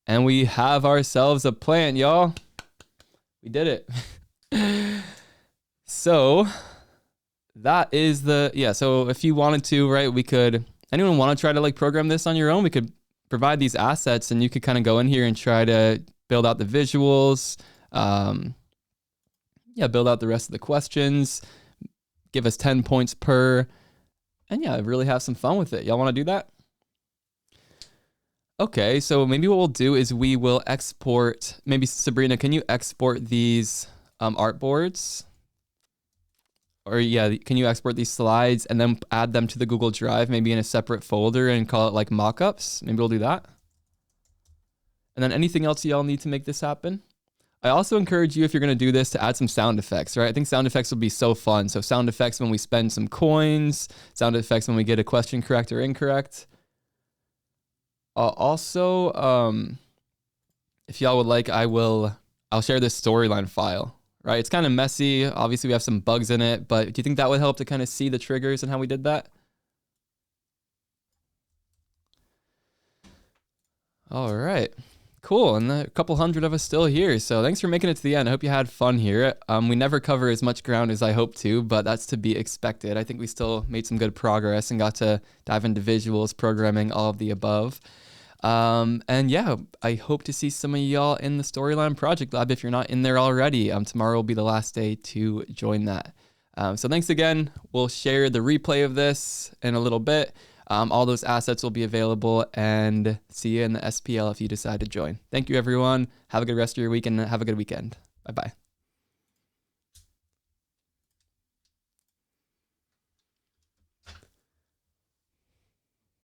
Speaker 1: and we have ourselves a plant, y'all. We did it. So that is the, yeah, so if you wanted to, right, we could, anyone want to try to like program this on your own? We could provide these assets and you could kind of go in here and try to build out the visuals, yeah, build out the rest of the questions, give us 10 points per. And yeah, really have some fun with it. Y'all want to do that? Okay, so maybe what we'll do is we will export, maybe Sabrina, can you export these artboards? Or yeah, can you export these slides and then add them to the Google Drive, maybe in a separate folder and call it like mockups? Maybe we'll do that. And then anything else y'all need to make this happen? I also encourage you, if you're going to do this, to add some sound effects, right? I think sound effects will be so fun. So sound effects when we spend some coins, sound effects when we get a question correct or incorrect. Also, if y'all would like, I'll share this storyline file, right? It's kind of messy. Obviously, we have some bugs in it, but do you think that would help to kind of see the triggers and how we did that? All right. Cool, and a couple hundred of us still here, so thanks for making it to the end. I hope you had fun here. We never cover as much ground as I hope to, but that's to be expected. I think we still made some good progress and got to dive into visuals, programming, all of the above. And yeah, I hope to see some of y'all in the Storyline Project Lab if you're not in there already. Tomorrow will be the last day to join that. So thanks again. We'll share the replay of this in a little bit. All those assets will be available, and see you in the SPL if you decide to join. Thank you, everyone. Have a good rest of your week and have a good weekend. Bye-bye.